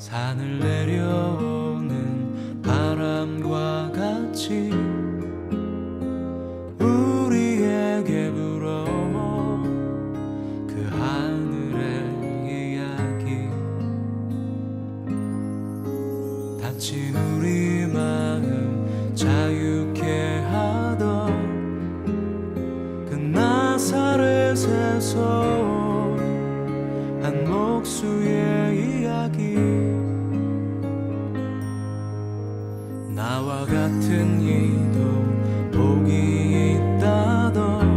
산을 내려오는 바람과 같이 우리에게 불어온 그 하늘의 이야기, 다친 우리 마음 자유케 하던 그 나사렛에서 한 목수의 이야기, 나와 같은 이도 복이 있다던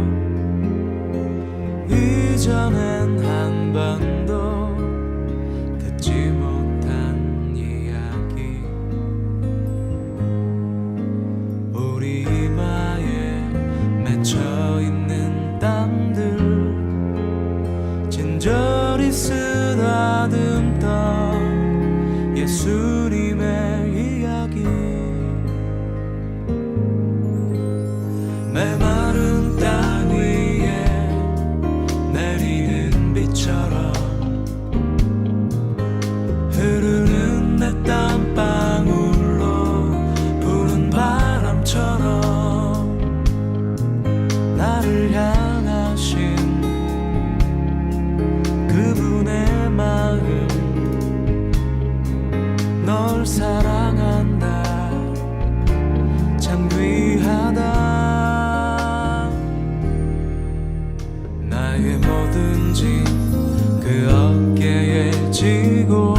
이전엔 한 번도 듣지 못한 이야기, 우리 이마에 맺혀있는 땀들 진저리 쓰다듬던 예수님의 이야기, 메마른 땅 위에 내리는 비처럼 흐르는 내 땀방울로 부는 바람처럼 나를 향하신 그분의 마음, 널 사랑한다, 참 귀하다. 나의 모든 짐 그 어깨에 지고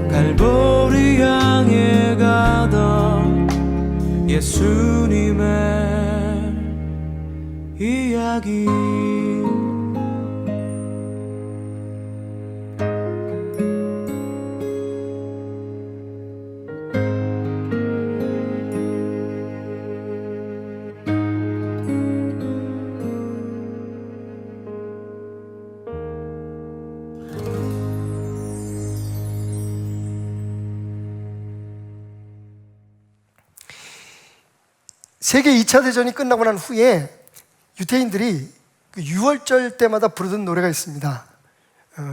갈보리 향해 가던 예수님의 이야기. 세계 2차 대전이 끝나고 난 후에 유태인들이 그 6월절 때마다 부르던 노래가 있습니다.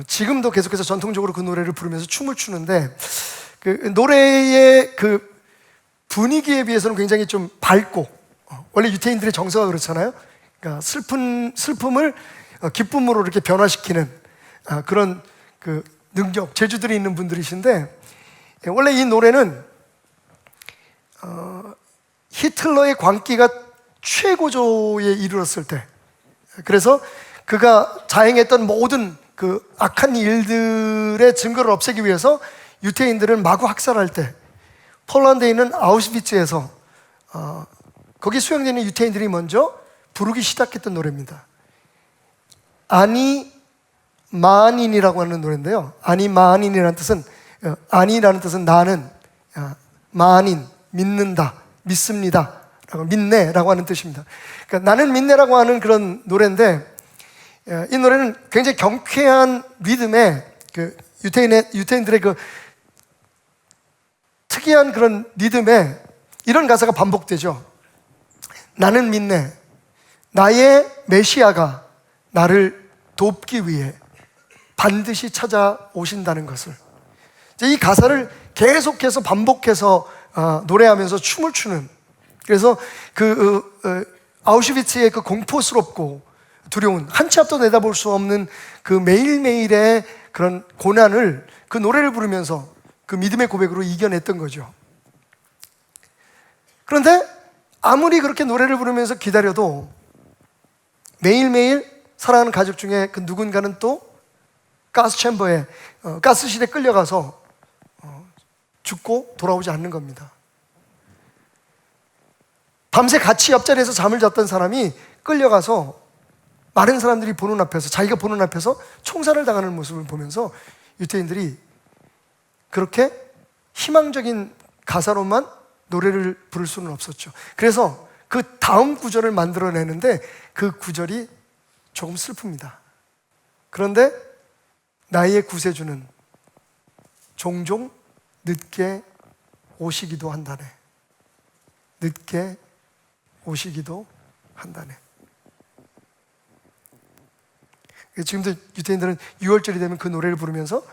지금도 계속해서 전통적으로 그 노래를 부르면서 춤을 추는데, 그 노래의 그 분위기에 비해서는 굉장히 좀 밝고, 원래 유태인들의 정서가 그렇잖아요. 그러니까 슬픔을 기쁨으로 이렇게 변화시키는 그런 그 능력, 재주들이 있는 분들이신데, 원래 이 노래는 히틀러의 광기가 최고조에 이르렀을 때, 그래서 그가 자행했던 모든 그 악한 일들의 증거를 없애기 위해서 유태인들을 마구 학살할 때, 폴란드에 있는 아우슈비츠에서 거기 수용되어 있는 유태인들이 먼저 부르기 시작했던 노래입니다. 아니 마닌이라고 하는 노래인데요, 아니 마닌이라는 뜻은, 아니라는 뜻은 나는, 마닌 믿는다, 믿습니다, 믿네라고 하는 뜻입니다. 그러니까 나는 믿네라고 하는 그런 노래인데, 이 노래는 굉장히 경쾌한 리듬에 그 유태인들의 그 특이한 그런 리듬에 이런 가사가 반복되죠. 나는 믿네, 나의 메시아가 나를 돕기 위해 반드시 찾아오신다는 것을. 이 가사를 계속해서 반복해서 노래하면서 춤을 추는, 그래서 아우슈비츠의 그 공포스럽고 두려운, 한 치 앞도 내다볼 수 없는 그 매일매일의 그런 고난을 그 노래를 부르면서 그 믿음의 고백으로 이겨냈던 거죠. 그런데 아무리 그렇게 노래를 부르면서 기다려도 매일매일 사랑하는 가족 중에 그 누군가는 또 가스챔버에, 가스실에 끌려가서 죽고 돌아오지 않는 겁니다. 밤새 같이 옆자리에서 잠을 잤던 사람이 끌려가서 많은 사람들이 보는 앞에서, 자기가 보는 앞에서 총살을 당하는 모습을 보면서 유태인들이 그렇게 희망적인 가사로만 노래를 부를 수는 없었죠. 그래서 그 다음 구절을 만들어내는데 그 구절이 조금 슬픕니다. 그런데 나의 구세주는 종종 늦게 오시기도 한다네. 늦게 오시기도 한다네. 지금도 유태인들은 6월절이 되면 그 노래를 부르면서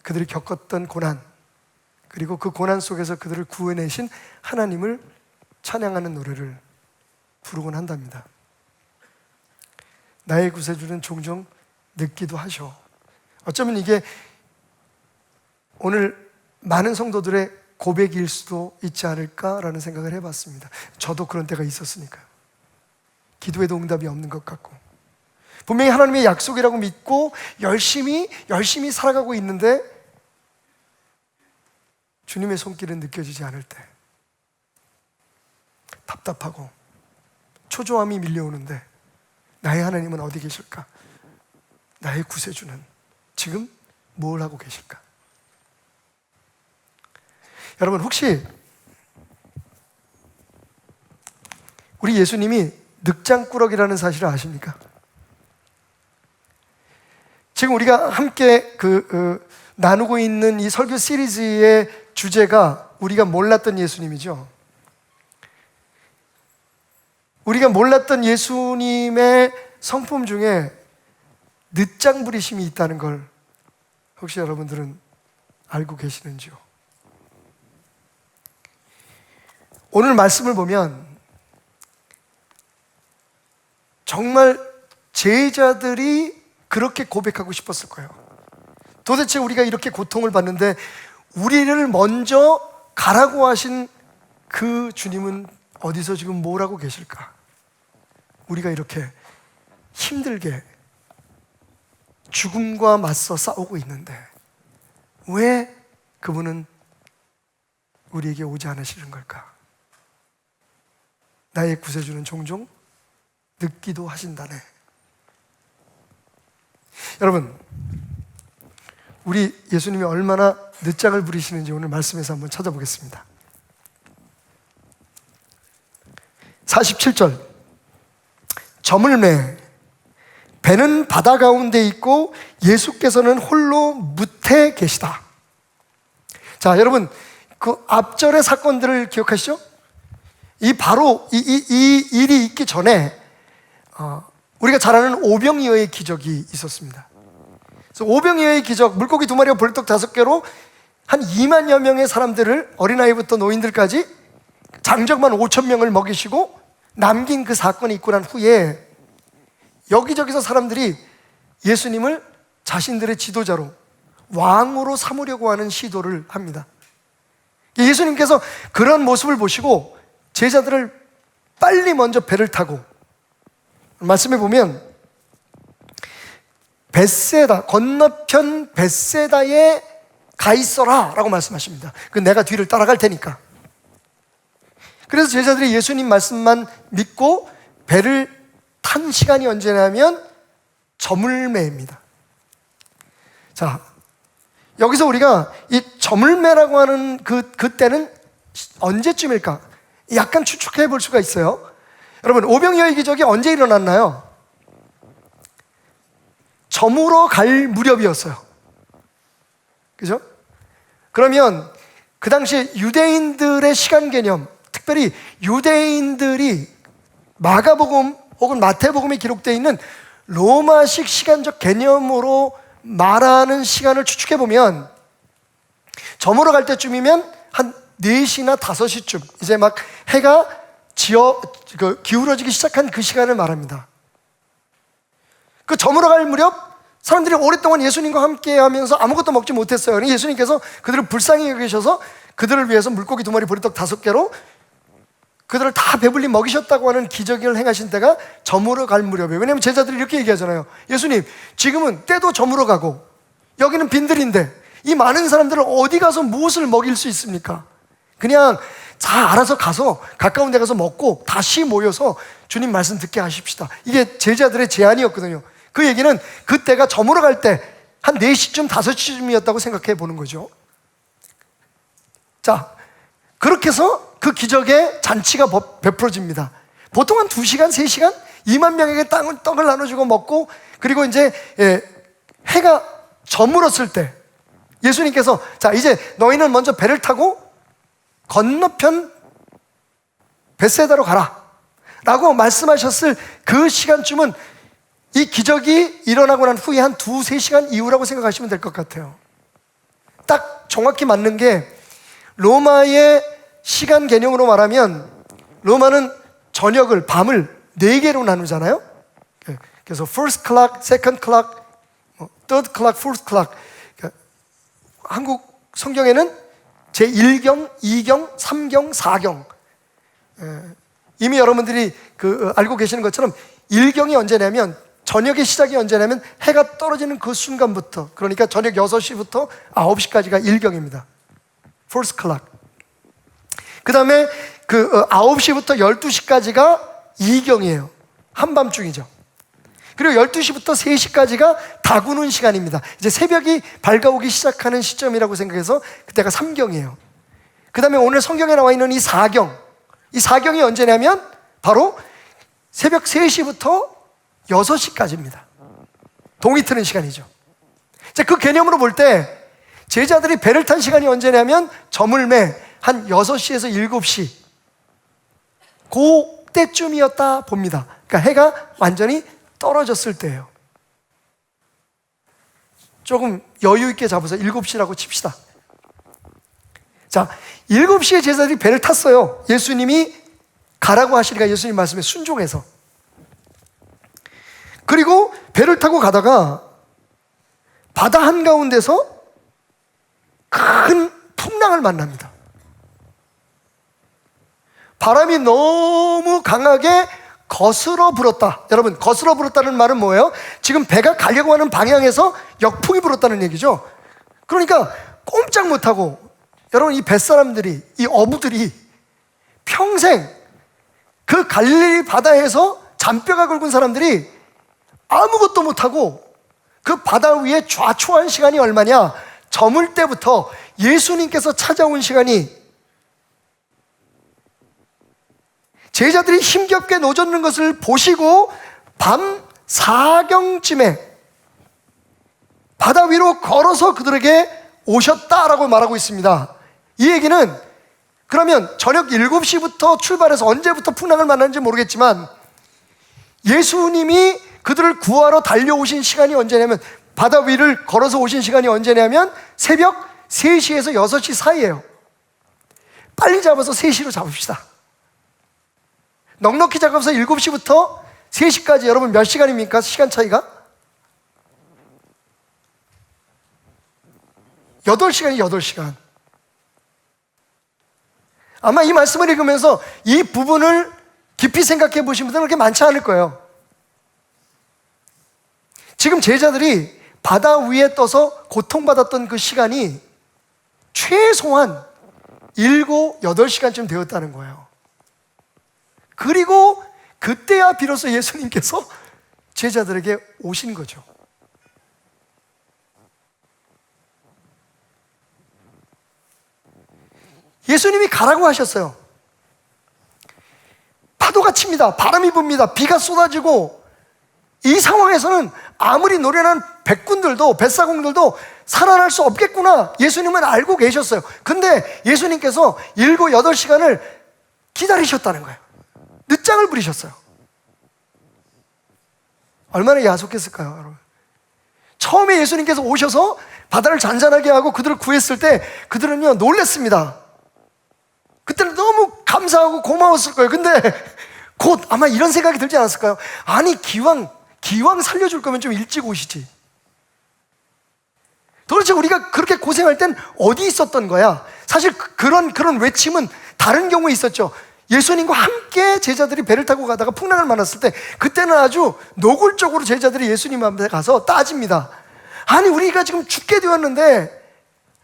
그들이 겪었던 고난, 그리고 그 고난 속에서 그들을 구해내신 하나님을 찬양하는 노래를 부르곤 한답니다. 나의 구세주는 종종 늦기도 하셔. 어쩌면 이게 오늘 많은 성도들의 고백일 수도 있지 않을까라는 생각을 해봤습니다. 저도 그런 때가 있었으니까요. 기도에도 응답이 없는 것 같고, 분명히 하나님의 약속이라고 믿고 열심히 살아가고 있는데 주님의 손길은 느껴지지 않을 때 답답하고 초조함이 밀려오는데, 나의 하나님은 어디 계실까? 나의 구세주는 지금 뭘 하고 계실까? 여러분, 혹시 우리 예수님이 늑장꾸러기라는 사실을 아십니까? 지금 우리가 함께 나누고 있는 이 설교 시리즈의 주제가 우리가 몰랐던 예수님이죠. 우리가 몰랐던 예수님의 성품 중에 늦장 부리심이 있다는 걸 혹시 여러분들은 알고 계시는지요? 오늘 말씀을 보면 정말 제자들이 그렇게 고백하고 싶었을 거예요. 도대체 우리가 이렇게 고통을 받는데 우리를 먼저 가라고 하신 그 주님은 어디서 지금 뭘 하고 계실까? 우리가 이렇게 힘들게 죽음과 맞서 싸우고 있는데 왜 그분은 우리에게 오지 않으시는 걸까? 나의 구세주는 종종 늦기도 하신다네. 여러분, 우리 예수님이 얼마나 늦장을 부리시는지 오늘 말씀에서 한번 찾아보겠습니다. 47절, 점을 매 배는 바다 가운데 있고 예수께서는 홀로 무태 계시다. 자, 여러분, 그 앞절의 사건들을 기억하시죠? 바로 이 일이 있기 전에 우리가 잘 아는 오병이어의 기적이 있었습니다. 그래서 오병이어의 기적, 물고기 2마리와 보리떡 5개로 한 2만여 명의 사람들을, 어린아이부터 노인들까지 장정만 5,000명을 먹이시고 남긴 그 사건이 있고 난 후에 여기저기서 사람들이 예수님을 자신들의 지도자로, 왕으로 삼으려고 하는 시도를 합니다. 예수님께서 그런 모습을 보시고 제자들을 빨리 먼저 배를 타고, 말씀해 보면 벳세다, 건너편 벳세다에 가 있어라 라고 말씀하십니다. 내가 뒤를 따라갈 테니까. 그래서 제자들이 예수님 말씀만 믿고 배를 탄 시간이 언제냐면 저물매입니다. 자, 여기서 우리가 이 저물매라고 하는 그때는 언제쯤일까? 약간 추측해 볼 수가 있어요. 여러분, 오병이어의 기적이 언제 일어났나요? 저물어 갈 무렵이었어요. 그죠? 그러면 그 당시에 유대인들의 시간 개념, 특별히 유대인들이 마가복음 혹은 마태복음에 기록되어 있는 로마식 시간적 개념으로 말하는 시간을 추측해 보면 저물어 갈 때쯤이면 한 4시나 5시쯤, 이제 막 해가 기울어지기 시작한 그 시간을 말합니다. 그 저물어 갈 무렵 사람들이 오랫동안 예수님과 함께 하면서 아무것도 먹지 못했어요. 그러니 예수님께서 그들을 불쌍히 여기셔서 그들을 위해서 물고기 2마리 보리떡 5개로 그들을 다 배불리 먹이셨다고 하는 기적을 행하신 때가 저물어 갈 무렵이에요. 왜냐하면 제자들이 이렇게 얘기하잖아요. 예수님, 지금은 때도 저물어 가고 여기는 빈들인데 이 많은 사람들을 어디 가서 무엇을 먹일 수 있습니까? 그냥 다 알아서 가서 가까운 데 가서 먹고 다시 모여서 주님 말씀 듣게 하십시다. 이게 제자들의 제안이었거든요. 그 얘기는 그때가 저물어 갈 때 한 4시쯤 5시쯤이었다고 생각해 보는 거죠. 자, 그렇게 해서 그 기적의 잔치가 베풀어집니다. 보통 한 2시간, 3시간 2만 명에게 떡을 나눠주고 먹고, 그리고 이제 해가 저물었을 때 예수님께서 자, 이제 너희는 먼저 배를 타고 건너편 벳세다로 가라 라고 말씀하셨을 그 시간쯤은 이 기적이 일어나고 난 후에 한 2-3시간 이후라고 생각하시면 될 것 같아요. 딱 정확히 맞는 게 로마의 시간 개념으로 말하면 로마는 저녁을, 밤을 4개로 나누잖아요. 그래서 first clock, second clock, third clock, fourth clock. 그러니까 한국 성경에는 제1경, 2경, 3경, 4경. 이미 여러분들이 알고 계시는 것처럼 1경이 언제냐면 저녁의 시작이 언제냐면 해가 떨어지는 그 순간부터, 그러니까 저녁 6시부터 9시까지가 1경입니다. first clock. 그 다음에 9시부터 12시까지가 2경이에요. 한밤중이죠. 그리고 12시부터 3시까지가 다구는 시간입니다. 이제 새벽이 밝아오기 시작하는 시점이라고 생각해서 그때가 3경이에요. 그 다음에 오늘 성경에 나와 있는 이 4경. 이 4경이 언제냐면 바로 새벽 3시부터 6시까지입니다. 동이 트는 시간이죠. 그 개념으로 볼 때 제자들이 배를 탄 시간이 언제냐면 저물매 한 6시에서 7시 그때쯤이었다 봅니다. 그러니까 해가 완전히 떨어졌을 때예요. 조금 여유 있게 잡아서 7시라고 칩시다. 자, 7시에 제자들이 배를 탔어요. 예수님이 가라고 하시니까 예수님 말씀에 순종해서. 그리고 배를 타고 가다가 바다 한가운데서 큰 풍랑을 만납니다. 바람이 너무 강하게 거스러 불었다. 여러분, 거스러 불었다는 말은 뭐예요? 지금 배가 가려고 하는 방향에서 역풍이 불었다는 얘기죠. 그러니까 꼼짝 못하고, 여러분, 이 뱃사람들이, 이 어부들이 평생 그 갈릴리 바다에서 잔뼈가 굵은 사람들이 아무것도 못하고 그 바다 위에 좌초한 시간이 얼마냐? 저물 때부터 예수님께서 찾아온 시간이, 제자들이 힘겹게 노젓는 것을 보시고 밤 4경쯤에 바다 위로 걸어서 그들에게 오셨다라고 말하고 있습니다. 이 얘기는 그러면 저녁 7시부터 출발해서 언제부터 풍랑을 만났는지 모르겠지만 예수님이 그들을 구하러 달려오신 시간이 언제냐면, 바다 위를 걸어서 오신 시간이 언제냐면 새벽 3시에서 6시 사이예요. 빨리 잡아서 3시로 잡읍시다. 넉넉히 잡아서 7시부터 3시까지 여러분 몇 시간입니까? 시간 차이가? 8시간이 8시간. 아마 이 말씀을 읽으면서 이 부분을 깊이 생각해 보신 분들은 그렇게 많지 않을 거예요. 지금 제자들이 바다 위에 떠서 고통받았던 그 시간이 최소한 7, 8시간쯤 되었다는 거예요. 그리고 그때야 비로소 예수님께서 제자들에게 오신 거죠. 예수님이 가라고 하셨어요. 파도가 칩니다. 바람이 붑니다. 비가 쏟아지고, 이 상황에서는 아무리 노련한 백군들도, 뱃사공들도 살아날 수 없겠구나, 예수님은 알고 계셨어요. 근데 예수님께서 7, 8시간을 기다리셨다는 거예요. 늦장을 부리셨어요. 얼마나 야속했을까요, 여러분? 처음에 예수님께서 오셔서 바다를 잔잔하게 하고 그들을 구했을 때 그들은요 놀랬습니다. 그때는 너무 감사하고 고마웠을 거예요. 근데 곧 아마 이런 생각이 들지 않았을까요? 아니, 기왕 살려줄 거면 좀 일찍 오시지. 도대체 우리가 그렇게 고생할 땐 어디 있었던 거야? 사실 그런 외침은 다른 경우에 있었죠. 예수님과 함께 제자들이 배를 타고 가다가 풍랑을 만났을 때, 그때는 아주 노골적으로 제자들이 예수님 앞에 가서 따집니다. 아니, 우리가 지금 죽게 되었는데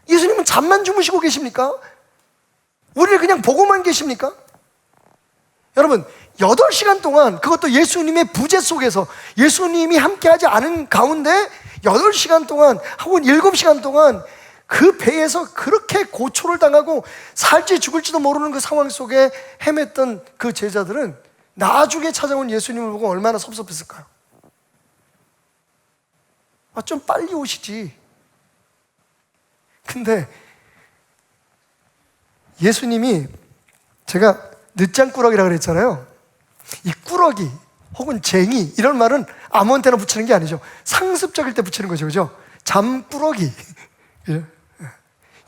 예수님은 잠만 주무시고 계십니까? 우리를 그냥 보고만 계십니까? 여러분, 8시간 동안, 그것도 예수님의 부재 속에서 예수님이 함께하지 않은 가운데 8시간 동안 혹은 7시간 동안 그 배에서 그렇게 고초를 당하고 살지 죽을지도 모르는 그 상황 속에 헤맸던 그 제자들은 나중에 찾아온 예수님을 보고 얼마나 섭섭했을까요? 좀 빨리 오시지. 근데 예수님이, 제가 늦장꾸러기라고 그랬잖아요. 이 꾸러기 혹은 쟁이, 이런 말은 아무한테나 붙이는 게 아니죠. 상습적일 때 붙이는 거죠, 그죠? 잠꾸러기.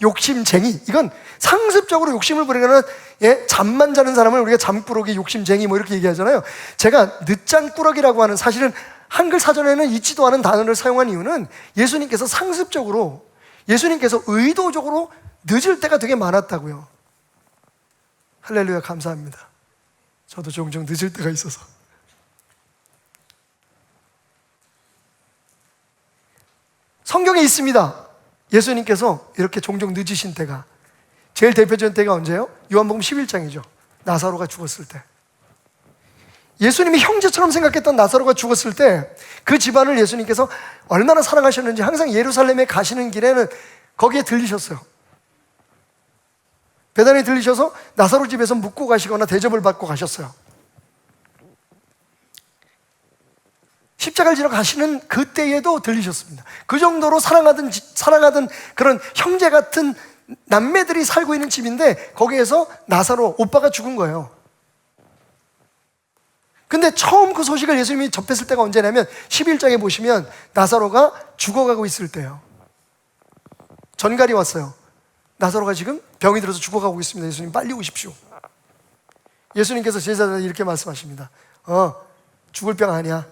욕심쟁이. 이건 상습적으로 욕심을 부리는, 잠만 자는 사람을 우리가 잠꾸러기, 욕심쟁이 뭐 이렇게 얘기하잖아요. 제가 늦잠꾸러기라고 하는, 사실은 한글 사전에는 있지도 않은 단어를 사용한 이유는 예수님께서 상습적으로, 예수님께서 의도적으로 늦을 때가 되게 많았다고요. 할렐루야, 감사합니다. 저도 종종 늦을 때가 있어서. 성경에 있습니다. 예수님께서 이렇게 종종 늦으신 때가. 제일 대표적인 때가 언제예요? 요한복음 11장이죠. 나사로가 죽었을 때. 예수님이 형제처럼 생각했던 나사로가 죽었을 때 그 집안을 예수님께서 얼마나 사랑하셨는지 항상 예루살렘에 가시는 길에는 거기에 들리셨어요. 베단에 들리셔서 나사로 집에서 묵고 가시거나 대접을 받고 가셨어요. 십자가를 지러 가시는 그때에도 들리셨습니다. 그 정도로 사랑하던 그런 형제 같은 남매들이 살고 있는 집인데 거기에서 나사로, 오빠가 죽은 거예요. 근데 처음 그 소식을 예수님이 접했을 때가 언제냐면 11장에 보시면 나사로가 죽어가고 있을 때예요. 전갈이 왔어요. 나사로가 지금 병이 들어서 죽어가고 있습니다. 예수님 빨리 오십시오. 예수님께서 제자들한테 이렇게 말씀하십니다. 죽을 병 아니야.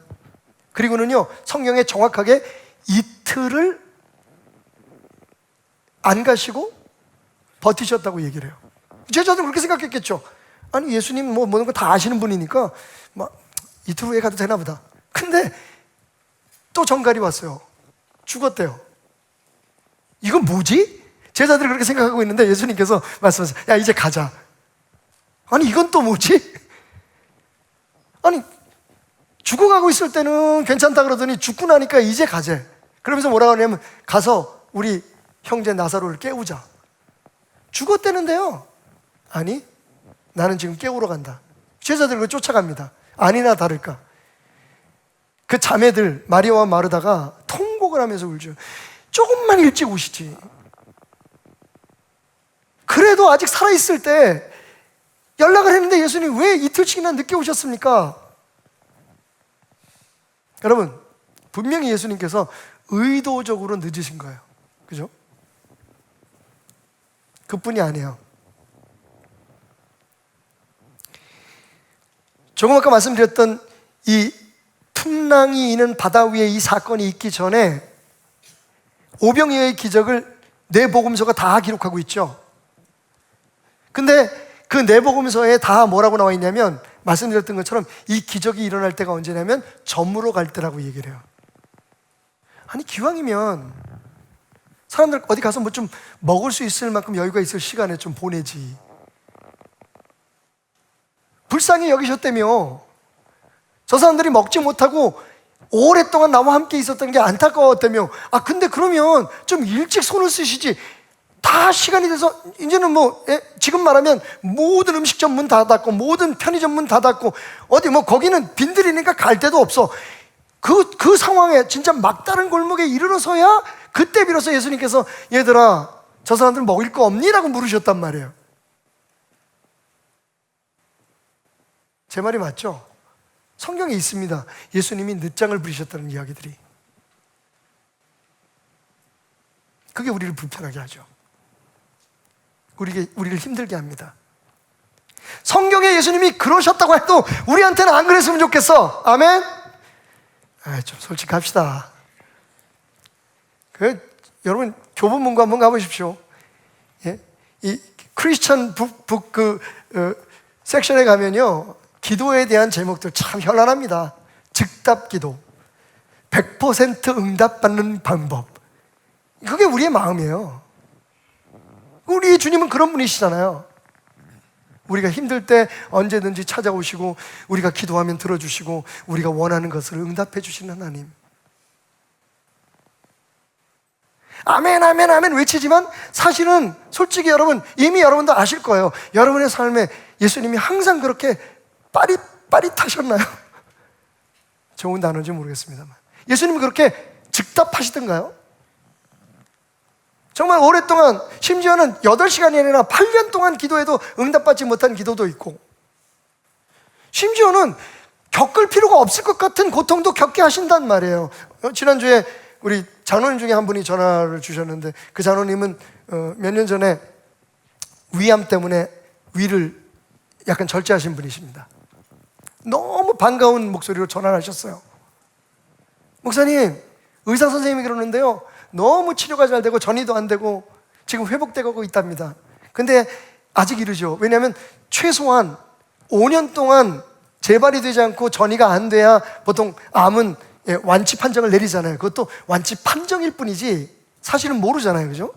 그리고는요, 성경에 정확하게 이틀을 안 가시고 버티셨다고 얘기를 해요. 제자들은 그렇게 생각했겠죠. 아니, 예수님 뭐 모든 거 다 아시는 분이니까 이틀 후에 가도 되나 보다. 근데 또 전갈이 왔어요. 죽었대요. 이건 뭐지? 제자들이 그렇게 생각하고 있는데 예수님께서 말씀하세요. 야, 이제 가자. 아니, 이건 또 뭐지? 아니, 죽어가고 있을 때는 괜찮다 그러더니 죽고 나니까 이제 가재. 그러면서 뭐라고 하냐면, 가서 우리 형제 나사로를 깨우자. 죽었대는데요. 아니, 나는 지금 깨우러 간다. 제자들을 쫓아갑니다. 아니나 다를까, 그 자매들 마리아와 마르다가 통곡을 하면서 울죠. 조금만 일찍 오시지. 그래도 아직 살아있을 때 연락을 했는데 예수님 왜 이틀씩이나 늦게 오셨습니까? 여러분, 분명히 예수님께서 의도적으로 늦으신 거예요. 그죠? 그뿐이 아니에요. 조금 아까 말씀드렸던 이 풍랑이 있는 바다 위에 이 사건이 있기 전에 오병이어의 기적을 내복음서가 다 기록하고 있죠. 근데 그 내복음서에 다 뭐라고 나와 있냐면, 말씀드렸던 것처럼 이 기적이 일어날 때가 언제냐면 저물어 갈 때라고 얘기를 해요. 아니, 기왕이면 사람들 어디 가서 뭐 좀 먹을 수 있을 만큼 여유가 있을 시간에 좀 보내지. 불쌍히 여기셨다며. 저 사람들이 먹지 못하고 오랫동안 나와 함께 있었던 게 안타까웠다며. 근데 그러면 좀 일찍 손을 쓰시지. 다 시간이 돼서 이제는 지금 말하면 모든 음식점 문 다 닫고 모든 편의점 문 다 닫고 어디 거기는 빈들이니까 갈 데도 없어. 그 상황에 진짜 막다른 골목에 이르러서야 그때 비로소 예수님께서 얘들아, 저 사람들 먹을 거 없니? 라고 물으셨단 말이에요. 제 말이 맞죠? 성경에 있습니다. 예수님이 늦장을 부리셨다는 이야기들이. 그게 우리를 불편하게 하죠. 우리를 힘들게 합니다. 성경에 예수님이 그러셨다고 해도 우리한테는 안 그랬으면 좋겠어. 아멘? 좀 솔직합시다. 여러분, 좁은 문고 한번 가보십시오. 이 크리스천 북 섹션에 가면요, 기도에 대한 제목들 참 현란합니다. 즉답 기도, 100% 응답받는 방법. 그게 우리의 마음이에요. 우리 주님은 그런 분이시잖아요. 우리가 힘들 때 언제든지 찾아오시고 우리가 기도하면 들어주시고 우리가 원하는 것을 응답해 주시는 하나님. 아멘 아멘 아멘 외치지만 사실은 솔직히 여러분, 이미 여러분도 아실 거예요. 여러분의 삶에 예수님이 항상 그렇게 빠릿빠릿하셨나요? 좋은 단어인지 모르겠습니다만 예수님이 그렇게 즉답하시던가요? 정말 오랫동안, 심지어는 8시간이 아니라 8년 동안 기도해도 응답받지 못한 기도도 있고, 심지어는 겪을 필요가 없을 것 같은 고통도 겪게 하신단 말이에요. 지난주에 우리 장로님 중에 한 분이 전화를 주셨는데 그 장로님은 몇 년 전에 위암 때문에 위를 약간 절제하신 분이십니다. 너무 반가운 목소리로 전화를 하셨어요. 목사님, 의사 선생님이 그러는데요, 너무 치료가 잘 되고 전이도 안 되고 지금 회복되고 있답니다. 근데 아직 이르죠. 왜냐하면 최소한 5년 동안 재발이 되지 않고 전이가 안 돼야 보통 암은 완치 판정을 내리잖아요. 그것도 완치 판정일 뿐이지 사실은 모르잖아요. 그죠?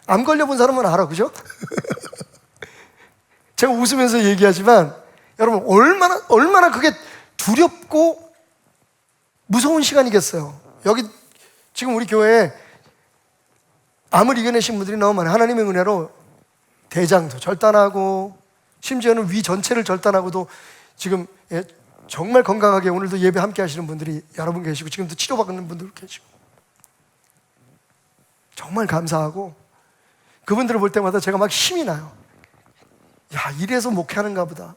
암 걸려본 사람은 알아. 그죠? 제가 웃으면서 얘기하지만 여러분 얼마나 그게 두렵고 무서운 시간이겠어요. 여기 지금 우리 교회에 암을 이겨내신 분들이 너무 많아요. 하나님의 은혜로 대장도 절단하고 심지어는 위 전체를 절단하고도 지금 정말 건강하게 오늘도 예배 함께 하시는 분들이 여러분 계시고 지금도 치료받는 분들 계시고 정말 감사하고 그분들을 볼 때마다 제가 막 힘이 나요. 야, 이래서 목회하는가 보다.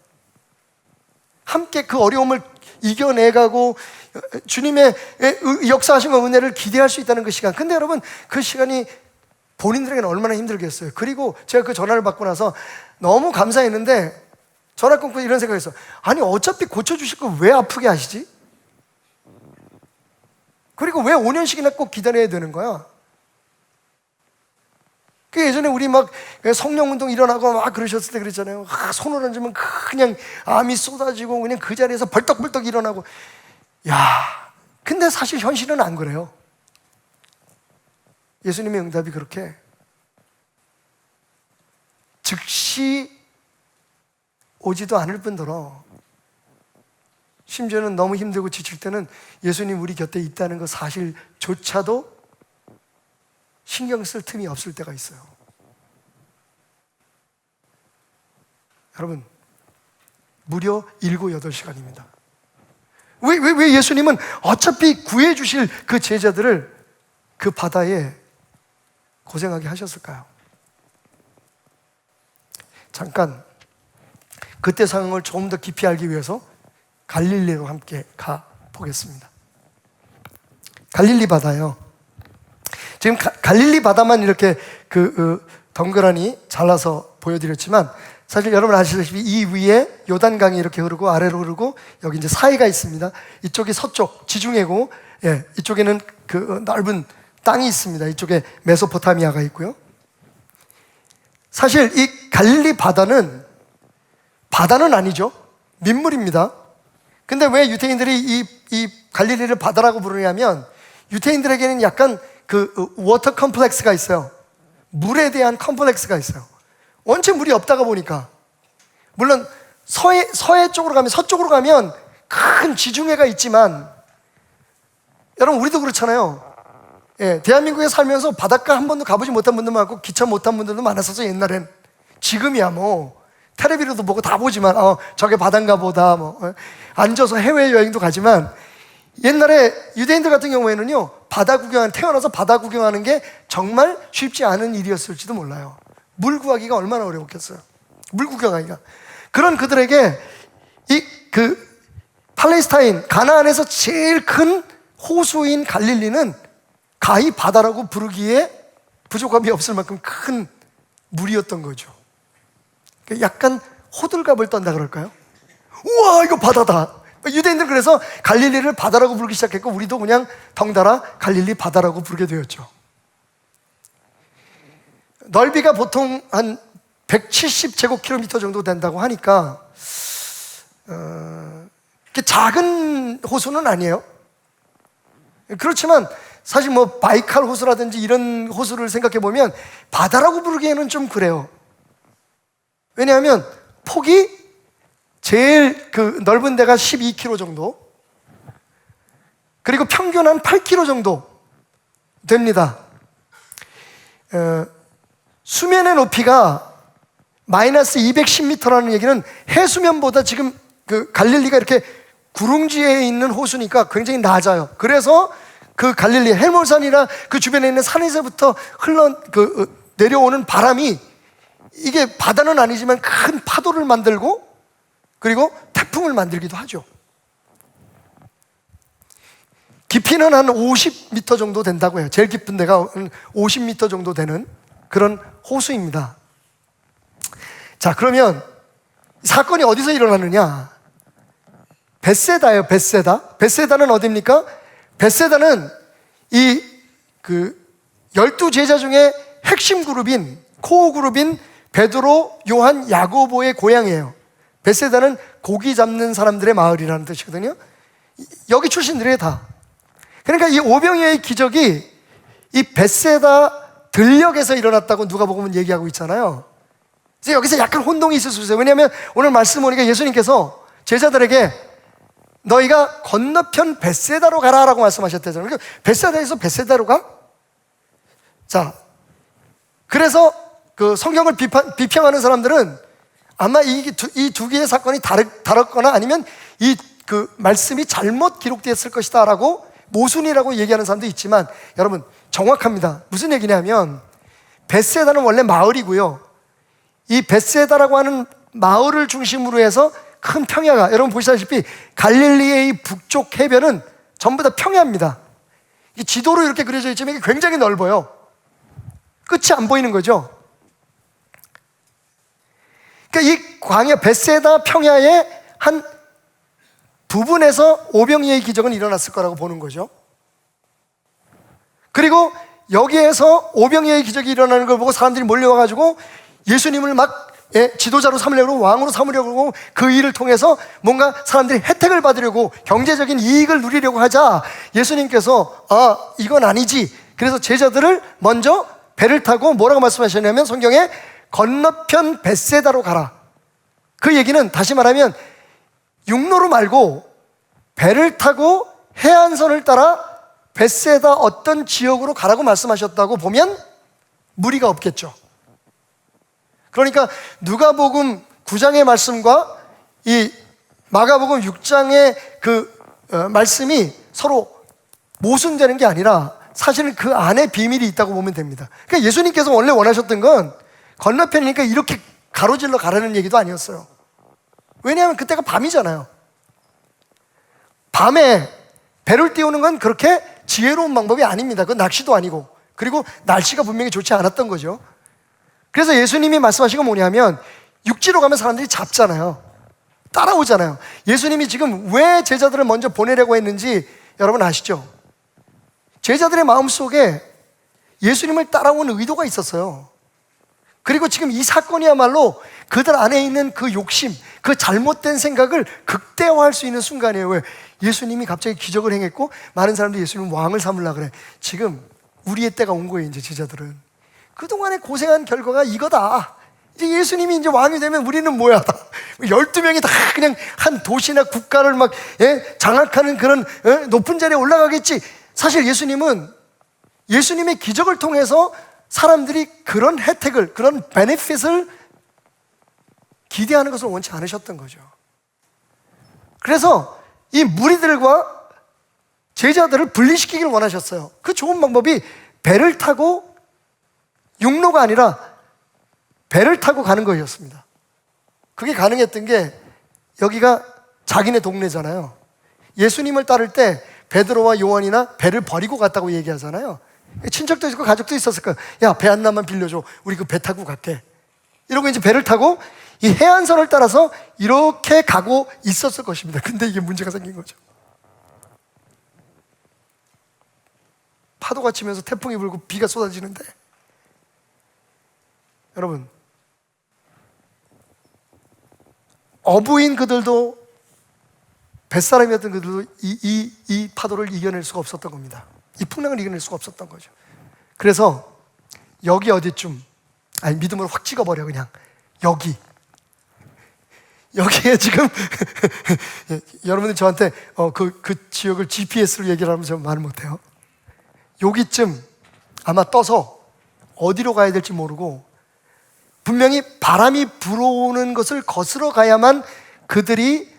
함께 그 어려움을 이겨내가고 주님의 역사하신 은혜를 기대할 수 있다는 그 시간. 근데 여러분 그 시간이 본인들에게는 얼마나 힘들겠어요. 그리고 제가 그 전화를 받고 나서 너무 감사했는데 전화 끊고 이런 생각했어요. 아니 어차피 고쳐주실 걸 왜 아프게 하시지? 그리고 왜 5년씩이나 꼭 기다려야 되는 거야? 그 예전에 우리 막 성령운동 일어나고 막 그러셨을 때 그랬잖아요. 손을 얹으면 그냥 암이 쏟아지고 그냥 그 자리에서 벌떡벌떡 일어나고. 야, 근데 사실 현실은 안 그래요. 예수님의 응답이 그렇게 즉시 오지도 않을 뿐더러 심지어는 너무 힘들고 지칠 때는 예수님 우리 곁에 있다는 것 사실조차도 신경 쓸 틈이 없을 때가 있어요. 여러분 무려 7, 8시간입니다. 왜 예수님은 어차피 구해주실 그 제자들을 그 바다에 고생하게 하셨을까요? 잠깐 그때 상황을 조금 더 깊이 알기 위해서 갈릴리로 함께 가보겠습니다. 갈릴리 바다요. 지금 갈릴리 바다만 이렇게 덩그러니 잘라서 보여드렸지만 사실 여러분 아시다시피 이 위에 요단강이 이렇게 흐르고 아래로 흐르고 여기 이제 사해가 있습니다. 이쪽이 서쪽 지중해고 이쪽에는 그 넓은 땅이 있습니다. 이쪽에 메소포타미아가 있고요. 사실 이 갈릴리 바다는 아니죠. 민물입니다. 근데 왜 유대인들이 이 갈릴리를 바다라고 부르냐면 유대인들에게는 약간 그 워터 컴플렉스가 있어요. 물에 대한 컴플렉스가 있어요. 원체 물이 없다가 보니까 물론 서해 쪽으로 가면 서쪽으로 가면 큰 지중해가 있지만 여러분 우리도 그렇잖아요. 대한민국에 살면서 바닷가 한 번도 가보지 못한 분들 많고 기차 못 탄 분들도 많았어서 옛날엔. 지금이야 뭐 텔레비로도 보고 다 보지만 저게 바다인가 보다 뭐 앉아서 해외여행도 가지만 옛날에 유대인들 같은 경우에는요 태어나서 바다 구경하는 게 정말 쉽지 않은 일이었을지도 몰라요. 물 구하기가 얼마나 어려웠겠어요. 물 구경하기가. 그런 그들에게 팔레스타인 가나안에서 제일 큰 호수인 갈릴리는 가히 바다라고 부르기에 부족함이 없을 만큼 큰 물이었던 거죠. 약간 호들갑을 떤다 그럴까요? 우와 이거 바다다. 유대인들 그래서 갈릴리를 바다라고 부르기 시작했고 우리도 그냥 덩달아 갈릴리 바다라고 부르게 되었죠. 넓이가 보통 한 170제곱킬로미터 정도 된다고 하니까 작은 호수는 아니에요. 그렇지만 사실 뭐 바이칼 호수라든지 이런 호수를 생각해 보면 바다라고 부르기에는 좀 그래요. 왜냐하면 폭이 제일 넓은 데가 12km 정도, 그리고 평균 한 8km 정도 됩니다. 수면의 높이가 마이너스 210m라는 얘기는 해수면보다 지금 갈릴리가 이렇게 구릉지에 있는 호수니까 굉장히 낮아요. 그래서 그 갈릴리 헬몬산이나 그 주변에 있는 산에서부터 내려오는 바람이 이게 바다는 아니지만 큰 파도를 만들고 그리고 태풍을 만들기도 하죠. 깊이는 한 50m 정도 된다고 해요. 제일 깊은 데가 50m 정도 되는 그런 호수입니다. 자, 그러면 사건이 어디서 일어나느냐? 벳세다예요, 벳세다. 벳세다는 어디입니까? 벳세다는 이 12제자 중에 핵심 그룹인, 코어 그룹인 베드로, 요한, 야고보의 고향이에요. 벳세다는 고기 잡는 사람들의 마을이라는 뜻이거든요. 여기 출신들이에요, 다. 그러니까 이 오병이어의 기적이 이 벳세다 들녘에서 일어났다고 누가복음은 얘기하고 있잖아요. 그래서 여기서 약간 혼동이 있을 수 있어요. 왜냐하면 오늘 말씀 보니까 예수님께서 제자들에게 너희가 건너편 벳세다로 가라라고 말씀하셨대잖아요. 그러니까 벳세다에서 벳세다로 가? 자, 그래서 그 성경을 비평하는 사람들은 아마 이 두 개의 사건이 다르거나 아니면 이 그 말씀이 잘못 기록되었을 것이다 라고 모순이라고 얘기하는 사람도 있지만 여러분 정확합니다. 무슨 얘기냐면 벳세다는 원래 마을이고요. 이 벳세다라고 하는 마을을 중심으로 해서 큰 평야가, 여러분 보시다시피 갈릴리의 북쪽 해변은 전부 다 평야입니다. 이 지도로 이렇게 그려져 있지만 이게 굉장히 넓어요. 끝이 안 보이는 거죠. 그러니까 이 광야 벳세다 평야의 한 부분에서 오병이어의 기적은 일어났을 거라고 보는 거죠. 그리고 여기에서 오병이어의 기적이 일어나는 걸 보고 사람들이 몰려와가지고 예수님을 막 지도자로 삼으려고, 왕으로 삼으려고 하고 그 일을 통해서 뭔가 사람들이 혜택을 받으려고, 경제적인 이익을 누리려고 하자 예수님께서 이건 아니지. 그래서 제자들을 먼저 배를 타고 뭐라고 말씀하셨냐면 성경에 건너편 벳세다로 가라. 그 얘기는 다시 말하면 육로로 말고 배를 타고 해안선을 따라 벳세다 어떤 지역으로 가라고 말씀하셨다고 보면 무리가 없겠죠. 그러니까 누가복음 9장의 말씀과 이 마가복음 6장의 말씀이 서로 모순되는 게 아니라 사실은 그 안에 비밀이 있다고 보면 됩니다. 그러니까 예수님께서 원래 원하셨던 건 건너편이니까 이렇게 가로질러 가라는 얘기도 아니었어요. 왜냐하면 그때가 밤이잖아요. 밤에 배를 띄우는 건 그렇게 지혜로운 방법이 아닙니다. 그건 낚시도 아니고, 그리고 날씨가 분명히 좋지 않았던 거죠. 그래서 예수님이 말씀하신 건 뭐냐면 육지로 가면 사람들이 잡잖아요. 따라오잖아요. 예수님이 지금 왜 제자들을 먼저 보내려고 했는지 여러분 아시죠? 제자들의 마음속에 예수님을 따라온 의도가 있었어요. 그리고 지금 이 사건이야말로 그들 안에 있는 그 욕심, 그 잘못된 생각을 극대화할 수 있는 순간이에요. 왜? 예수님이 갑자기 기적을 행했고 많은 사람들이 예수님 왕을 삼으려고 그래. 지금 우리의 때가 온 거예요. 이제 제자들은 그동안에 고생한 결과가 이거다. 이제 예수님이 이제 왕이 되면 우리는 뭐야? 12명이 다 그냥 한 도시나 국가를 막 장악하는 그런 높은 자리에 올라가겠지. 사실 예수님은 예수님의 기적을 통해서 사람들이 그런 혜택을, 그런 베네핏을 기대하는 것을 원치 않으셨던 거죠. 그래서 이 무리들과 제자들을 분리시키기를 원하셨어요. 그 좋은 방법이 배를 타고 육로가 아니라 배를 타고 가는 거였습니다. 그게 가능했던 게 여기가 자기네 동네잖아요. 예수님을 따를 때 베드로와 요한이나 배를 버리고 갔다고 얘기하잖아요. 친척도 있고 가족도 있었을 거야. 야, 배 하나만 빌려줘. 우리 그 배 타고 갈게. 이러고 이제 배를 타고 이 해안선을 따라서 이렇게 가고 있었을 것입니다. 근데 이게 문제가 생긴 거죠. 파도가 치면서 태풍이 불고 비가 쏟아지는데 여러분, 어부인 그들도 뱃사람이었던 그들도 이 파도를 이겨낼 수가 없었던 겁니다. 이 풍랑을 이겨낼 수가 없었던 거죠. 그래서 여기 어디쯤, 아니 믿음으로 확 찍어버려. 그냥 여기에 지금 여러분들 저한테 그 지역을 GPS로 얘기를 하면 저 말을 못해요. 여기쯤 아마 떠서 어디로 가야 될지 모르고 분명히 바람이 불어오는 것을 거스러 가야만 그들이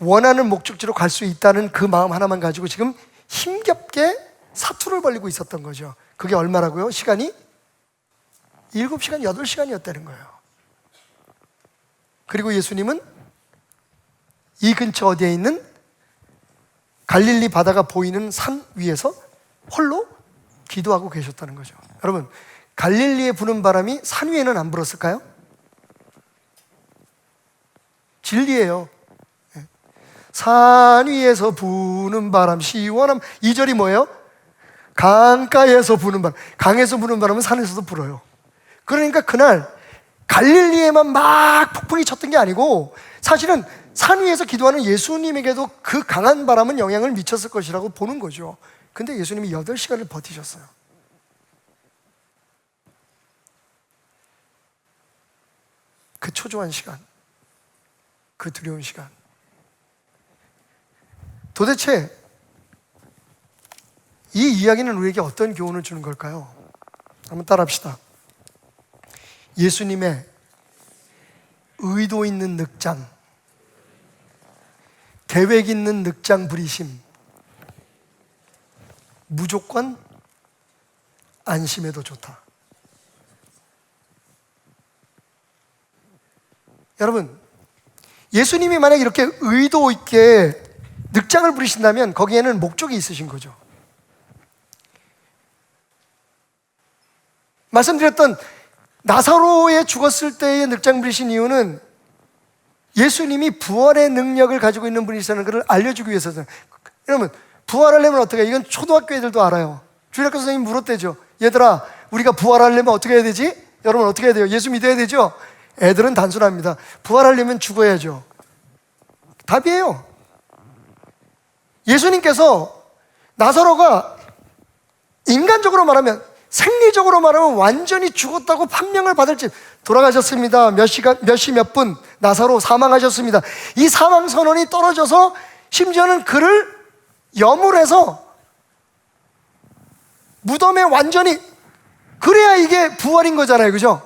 원하는 목적지로 갈 수 있다는 그 마음 하나만 가지고 지금 힘겹게 사투를 벌리고 있었던 거죠. 그게 얼마라고요? 시간이 7시간, 8시간이었다는 거예요. 그리고 예수님은 이 근처 어디에 있는 갈릴리 바다가 보이는 산 위에서 홀로 기도하고 계셨다는 거죠. 여러분, 갈릴리에 부는 바람이 산 위에는 안 불었을까요? 진리예요. 산 위에서 부는 바람 시원함. 2절이 뭐예요? 강가에서 부는 바람. 강에서 부는 바람은 산에서도 불어요. 그러니까 그날 갈릴리에만 막 폭풍이 쳤던 게 아니고 사실은 산 위에서 기도하는 예수님에게도 그 강한 바람은 영향을 미쳤을 것이라고 보는 거죠. 근데 예수님이 8시간을 버티셨어요. 그 초조한 시간, 그 두려운 시간. 도대체 이 이야기는 우리에게 어떤 교훈을 주는 걸까요? 한번 따라합시다. 예수님의 의도 있는 늑장, 계획 있는 늑장 부리심, 무조건 안심해도 좋다. 여러분, 예수님이 만약 이렇게 의도 있게 늑장을 부리신다면 거기에는 목적이 있으신 거죠. 말씀드렸던 나사로에 죽었을 때의 늑장 부리신 이유는 예수님이 부활의 능력을 가지고 있는 분이시라는 것을 알려주기 위해서잖아요. 여러분, 부활하려면 어떻게 해요? 이건 초등학교 애들도 알아요. 주일학교 선생님이 물었대죠. 얘들아, 우리가 부활하려면 어떻게 해야 되지? 여러분, 어떻게 해야 돼요? 예수 믿어야 되죠? 애들은 단순합니다. 부활하려면 죽어야죠. 답이에요. 예수님께서 나사로가 인간적으로 말하면, 생리적으로 말하면 완전히 죽었다고 판명을 받을지, 돌아가셨습니다. 몇 시간, 몇 시 몇 분 나사로 사망하셨습니다. 이 사망 선언이 떨어져서 심지어는 그를 염을해서 무덤에 완전히, 그래야 이게 부활인 거잖아요. 그죠?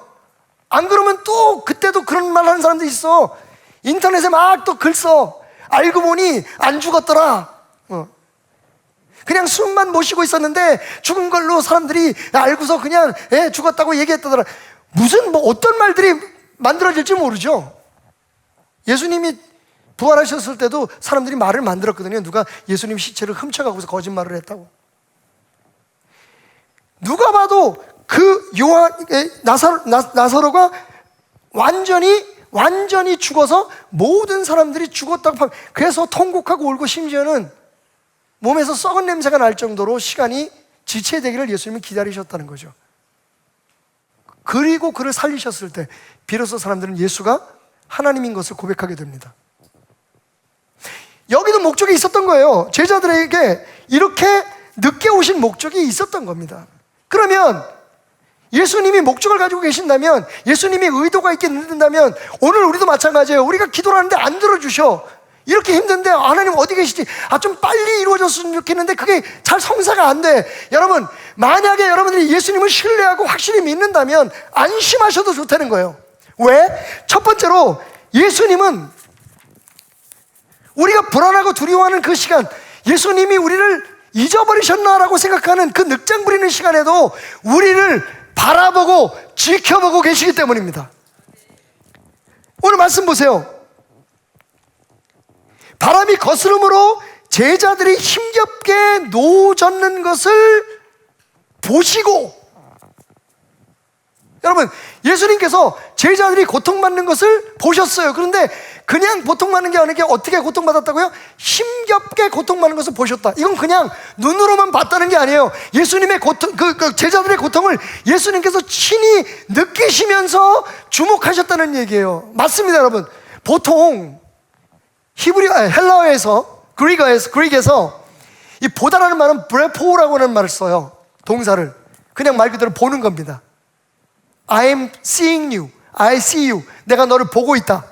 안 그러면 또 그때도 그런 말 하는 사람도 있어. 인터넷에 막 또 글 써. 알고 보니 안 죽었더라. 그냥 숨만 못 쉬고 있었는데 죽은 걸로 사람들이 알고서 그냥 죽었다고 얘기했다더라. 무슨 뭐 어떤 말들이 만들어질지 모르죠. 예수님이 부활하셨을 때도 사람들이 말을 만들었거든요. 누가 예수님 시체를 훔쳐가고서 거짓말을 했다고. 누가 봐도 그 나사로가 완전히 죽어서 모든 사람들이 죽었다고. 그래서 통곡하고 울고 심지어는 몸에서 썩은 냄새가 날 정도로 시간이 지체되기를 예수님이 기다리셨다는 거죠. 그리고 그를 살리셨을 때 비로소 사람들은 예수가 하나님인 것을 고백하게 됩니다. 여기도 목적이 있었던 거예요. 제자들에게 이렇게 늦게 오신 목적이 있었던 겁니다. 그러면 예수님이 목적을 가지고 계신다면, 예수님이 의도가 있게 늦는다면, 오늘 우리도 마찬가지예요. 우리가 기도를 하는데 안 들어주셔. 이렇게 힘든데 하나님 어디 계시지? 좀 빨리 이루어졌으면 좋겠는데 그게 잘 성사가 안 돼. 여러분, 만약에 여러분들이 예수님을 신뢰하고 확실히 믿는다면 안심하셔도 좋다는 거예요. 왜? 첫 번째로 예수님은 우리가 불안하고 두려워하는 그 시간, 예수님이 우리를 잊어버리셨나라고 생각하는 그 늑장 부리는 시간에도 우리를 바라보고 지켜보고 계시기 때문입니다. 오늘 말씀 보세요. 바람이 거스름으로 제자들이 힘겹게 노젓는 것을 보시고, 여러분, 예수님께서 제자들이 고통받는 것을 보셨어요. 그런데 그냥 고통받는 게 아니라 어떻게 고통받았다고요? 힘겹게 고통받는 것을 보셨다. 이건 그냥 눈으로만 봤다는 게 아니에요. 예수님의 고통, 그 제자들의 고통을 예수님께서 친히 느끼시면서 주목하셨다는 얘기예요. 맞습니다, 여러분. 보통 헬라어에서, 그릭에서 이 보다라는 말은 브레포라고 하는 말을 써요. 동사를. 그냥 말 그대로 보는 겁니다. I am seeing you. I see you. 내가 너를 보고 있다.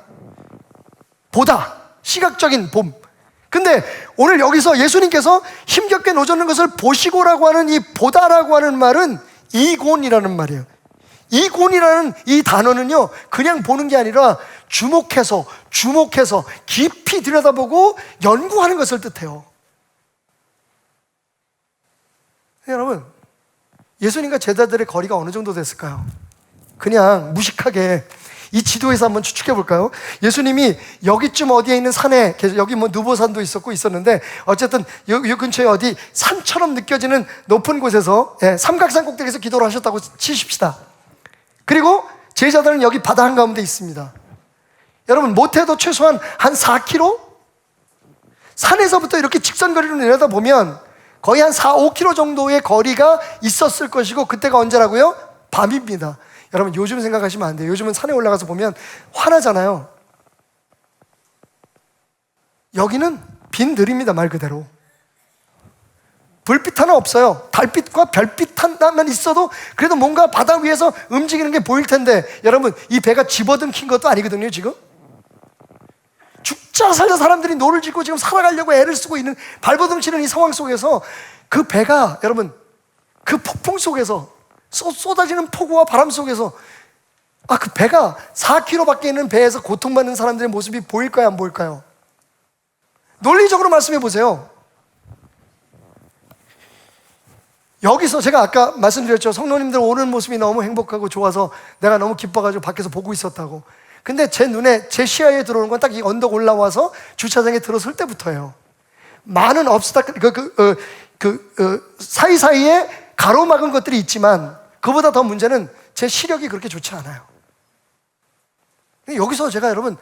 보다. 시각적인 봄. 근데 오늘 여기서 예수님께서 힘겹게 노젓는 것을 보시고라고 하는 이 보다라고 하는 말은 이곤이라는 말이에요. 이곤이라는 이 단어는요, 그냥 보는 게 아니라 주목해서 깊이 들여다보고 연구하는 것을 뜻해요. 여러분, 예수님과 제자들의 거리가 어느 정도 됐을까요? 그냥 무식하게 이 지도에서 한번 추측해 볼까요? 예수님이 여기쯤 어디에 있는 산에, 여기 뭐 느보산도 있었는데 어쨌든 이 근처에 어디 산처럼 느껴지는 높은 곳에서, 삼각산 꼭대기에서 기도를 하셨다고 치십시다. 그리고 제자들은 여기 바다 한가운데 있습니다. 여러분, 못해도 최소한 한 4km? 산에서부터 이렇게 직선거리로 내려다보면 거의 한 4, 5km 정도의 거리가 있었을 것이고, 그때가 언제라고요? 밤입니다. 여러분, 요즘 생각하시면 안 돼요. 요즘은 산에 올라가서 보면 환하잖아요. 여기는 빈 들입니다, 말 그대로. 불빛 하나 없어요. 달빛과 별빛 하나만 있어도 그래도 뭔가 바다 위에서 움직이는 게 보일 텐데, 여러분, 이 배가 집어든 킨 것도 아니거든요, 지금. 죽자 살자 사람들이 노를 짓고 지금 살아가려고 애를 쓰고 있는, 발버둥 치는 이 상황 속에서 그 배가, 여러분, 그 폭풍 속에서, 쏟아지는 폭우와 바람 속에서, 그 배가 4km 밖에 있는 배에서 고통받는 사람들의 모습이 보일까요, 안 보일까요? 논리적으로 말씀해 보세요. 여기서 제가 아까 말씀드렸죠. 성도님들 오는 모습이 너무 행복하고 좋아서 내가 너무 기뻐가지고 밖에서 보고 있었다고. 근데 제 눈에, 제 시야에 들어오는 건 딱 이 언덕 올라와서 주차장에 들어설 때부터예요. 많은 사이사이에 가로막은 것들이 있지만, 그보다 더 문제는 제 시력이 그렇게 좋지 않아요. 여기서 제가, 여러분,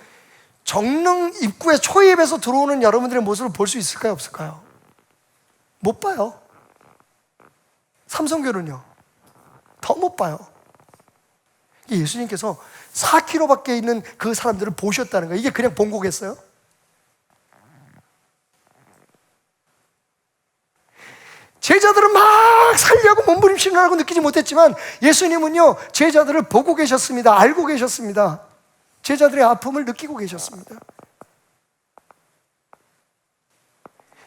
정릉 입구에 초입에서 들어오는 여러분들의 모습을 볼 수 있을까요, 없을까요? 못 봐요. 삼성교는요, 더 못 봐요. 예수님께서 4km 밖에 있는 그 사람들을 보셨다는 거예요. 이게 그냥 본 거겠어요? 제자들은 막 살려고 몸부림치는 하고 느끼지 못했지만, 예수님은요, 제자들을 보고 계셨습니다. 알고 계셨습니다. 제자들의 아픔을 느끼고 계셨습니다.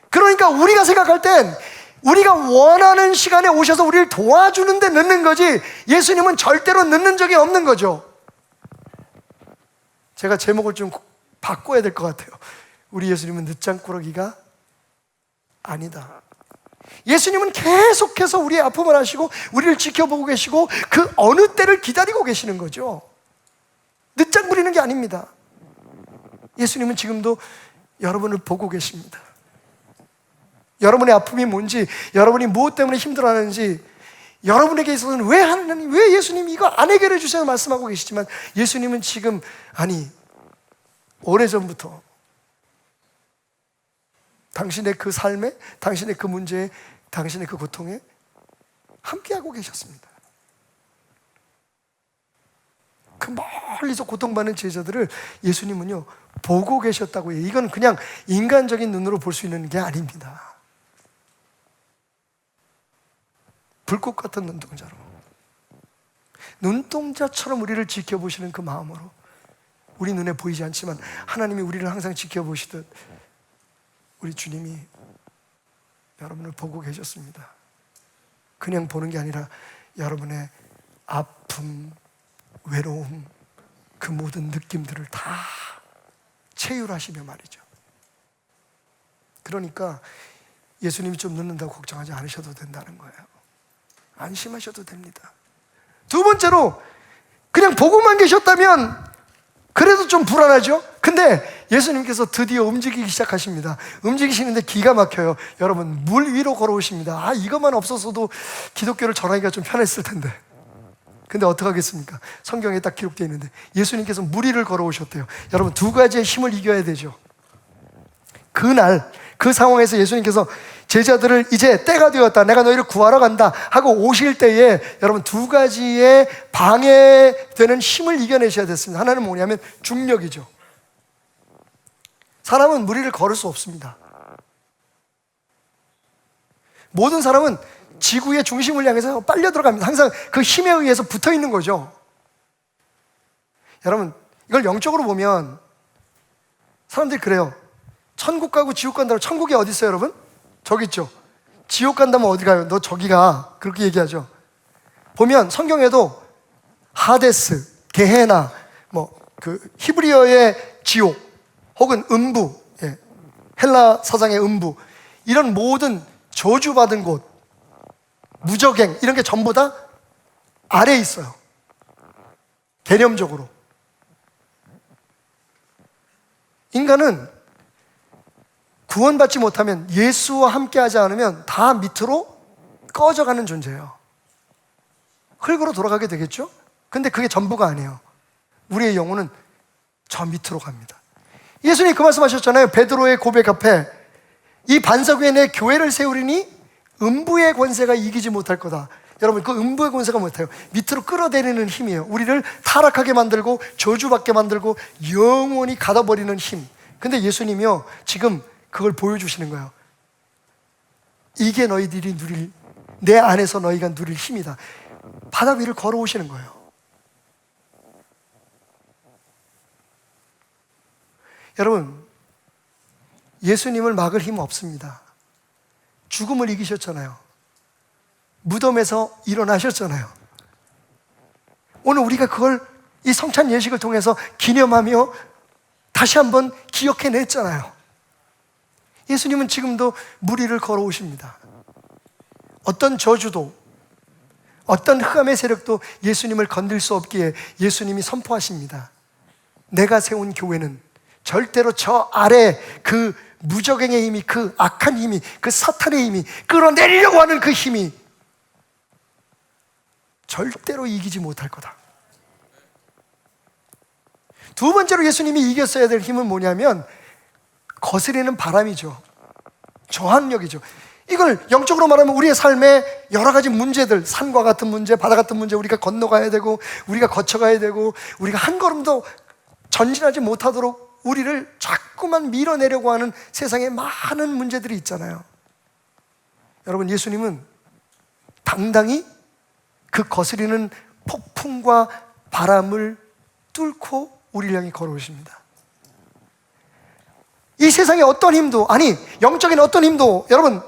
그러니까 우리가 생각할 땐 우리가 원하는 시간에 오셔서 우리를 도와주는데 늦는 거지, 예수님은 절대로 늦는 적이 없는 거죠. 제가 제목을 좀 바꿔야 될 것 같아요. 우리 예수님은 늦장꾸러기가 아니다. 예수님은 계속해서 우리의 아픔을 하시고 우리를 지켜보고 계시고 그 어느 때를 기다리고 계시는 거죠. 늦장 부리는 게 아닙니다. 예수님은 지금도 여러분을 보고 계십니다. 여러분의 아픔이 뭔지, 여러분이 무엇 때문에 힘들어하는지, 여러분에게 있어서는 왜 하나님, 왜 예수님 이거 안 해결해 주세요 말씀하고 계시지만, 예수님은 지금, 오래전부터 당신의 그 삶에, 당신의 그 문제에, 당신의 그 고통에 함께하고 계셨습니다. 그 멀리서 고통받는 제자들을 예수님은요, 보고 계셨다고 해요. 이건 그냥 인간적인 눈으로 볼 수 있는 게 아닙니다. 불꽃 같은 눈동자로, 눈동자처럼 우리를 지켜보시는 그 마음으로, 우리 눈에 보이지 않지만 하나님이 우리를 항상 지켜보시듯 우리 주님이 여러분을 보고 계셨습니다. 그냥 보는 게 아니라 여러분의 아픔, 외로움, 그 모든 느낌들을 다 체휼하시며 말이죠. 그러니까 예수님이 좀 늦는다고 걱정하지 않으셔도 된다는 거예요. 안심하셔도 됩니다. 두 번째로, 그냥 보고만 계셨다면 그래도 좀 불안하죠? 근데 예수님께서 드디어 움직이기 시작하십니다. 움직이시는데 기가 막혀요. 여러분, 물 위로 걸어오십니다. 이것만 없었어도 기독교를 전하기가 좀 편했을 텐데. 근데 어떡하겠습니까? 성경에 딱 기록되어 있는데 예수님께서 물 위를 걸어오셨대요. 여러분, 두 가지의 힘을 이겨야 되죠. 그날 그 상황에서 예수님께서 제자들을 이제 때가 되었다, 내가 너희를 구하러 간다 하고 오실 때에 여러분, 두 가지의 방해되는 힘을 이겨내셔야 됐습니다. 하나는 뭐냐면 중력이죠. 사람은 물 위를 걸을 수 없습니다. 모든 사람은 지구의 중심을 향해서 빨려 들어갑니다. 항상 그 힘에 의해서 붙어 있는 거죠. 여러분, 이걸 영적으로 보면 사람들이 그래요. 천국 가고 지옥 간다고. 천국이 어디 있어요, 여러분? 저기 있죠. 지옥 간다면 어디 가요? 너 저기 가. 그렇게 얘기하죠. 보면 성경에도 하데스, 게헤나, 그 히브리어의 지옥, 혹은 음부, 헬라 사상의 음부, 이런 모든 저주받은 곳, 무적행, 이런 게 전부 다 아래에 있어요. 개념적으로. 인간은 구원받지 못하면, 예수와 함께하지 않으면 다 밑으로 꺼져가는 존재예요. 흙으로 돌아가게 되겠죠? 근데 그게 전부가 아니에요. 우리의 영혼은 저 밑으로 갑니다. 예수님이 그 말씀하셨잖아요. 베드로의 고백 앞에, 이 반석 위에 내 교회를 세우리니 음부의 권세가 이기지 못할 거다. 여러분, 그 음부의 권세가 뭐예요? 밑으로 끌어내리는 힘이에요. 우리를 타락하게 만들고 저주받게 만들고 영원히 가둬버리는 힘. 근데 예수님이요, 지금 그걸 보여주시는 거예요. 이게 너희들이 누릴, 내 안에서 너희가 누릴 힘이다. 바다 위를 걸어오시는 거예요. 여러분, 예수님을 막을 힘 없습니다. 죽음을 이기셨잖아요. 무덤에서 일어나셨잖아요. 오늘 우리가 그걸 이 성찬 예식을 통해서 기념하며 다시 한번 기억해냈잖아요. 예수님은 지금도 물 위를 걸어오십니다. 어떤 저주도, 어떤 흑암의 세력도 예수님을 건들 수 없기에 예수님이 선포하십니다. 내가 세운 교회는 절대로 저 아래 그 무적행의 힘이, 그 악한 힘이, 그 사탄의 힘이, 끌어내리려고 하는 그 힘이 절대로 이기지 못할 거다. 두 번째로 예수님이 이겼어야 될 힘은 뭐냐면 거스리는 바람이죠. 저항력이죠. 이걸 영적으로 말하면 우리의 삶에 여러 가지 문제들, 산과 같은 문제, 바다 같은 문제, 우리가 건너가야 되고, 우리가 거쳐가야 되고, 우리가 한 걸음도 전진하지 못하도록 우리를 자꾸만 밀어내려고 하는 세상에 많은 문제들이 있잖아요. 여러분, 예수님은 당당히 그 거스리는 폭풍과 바람을 뚫고 우리를 향해 걸어오십니다. 이 세상의 어떤 힘도, 아니 영적인 어떤 힘도, 여러분,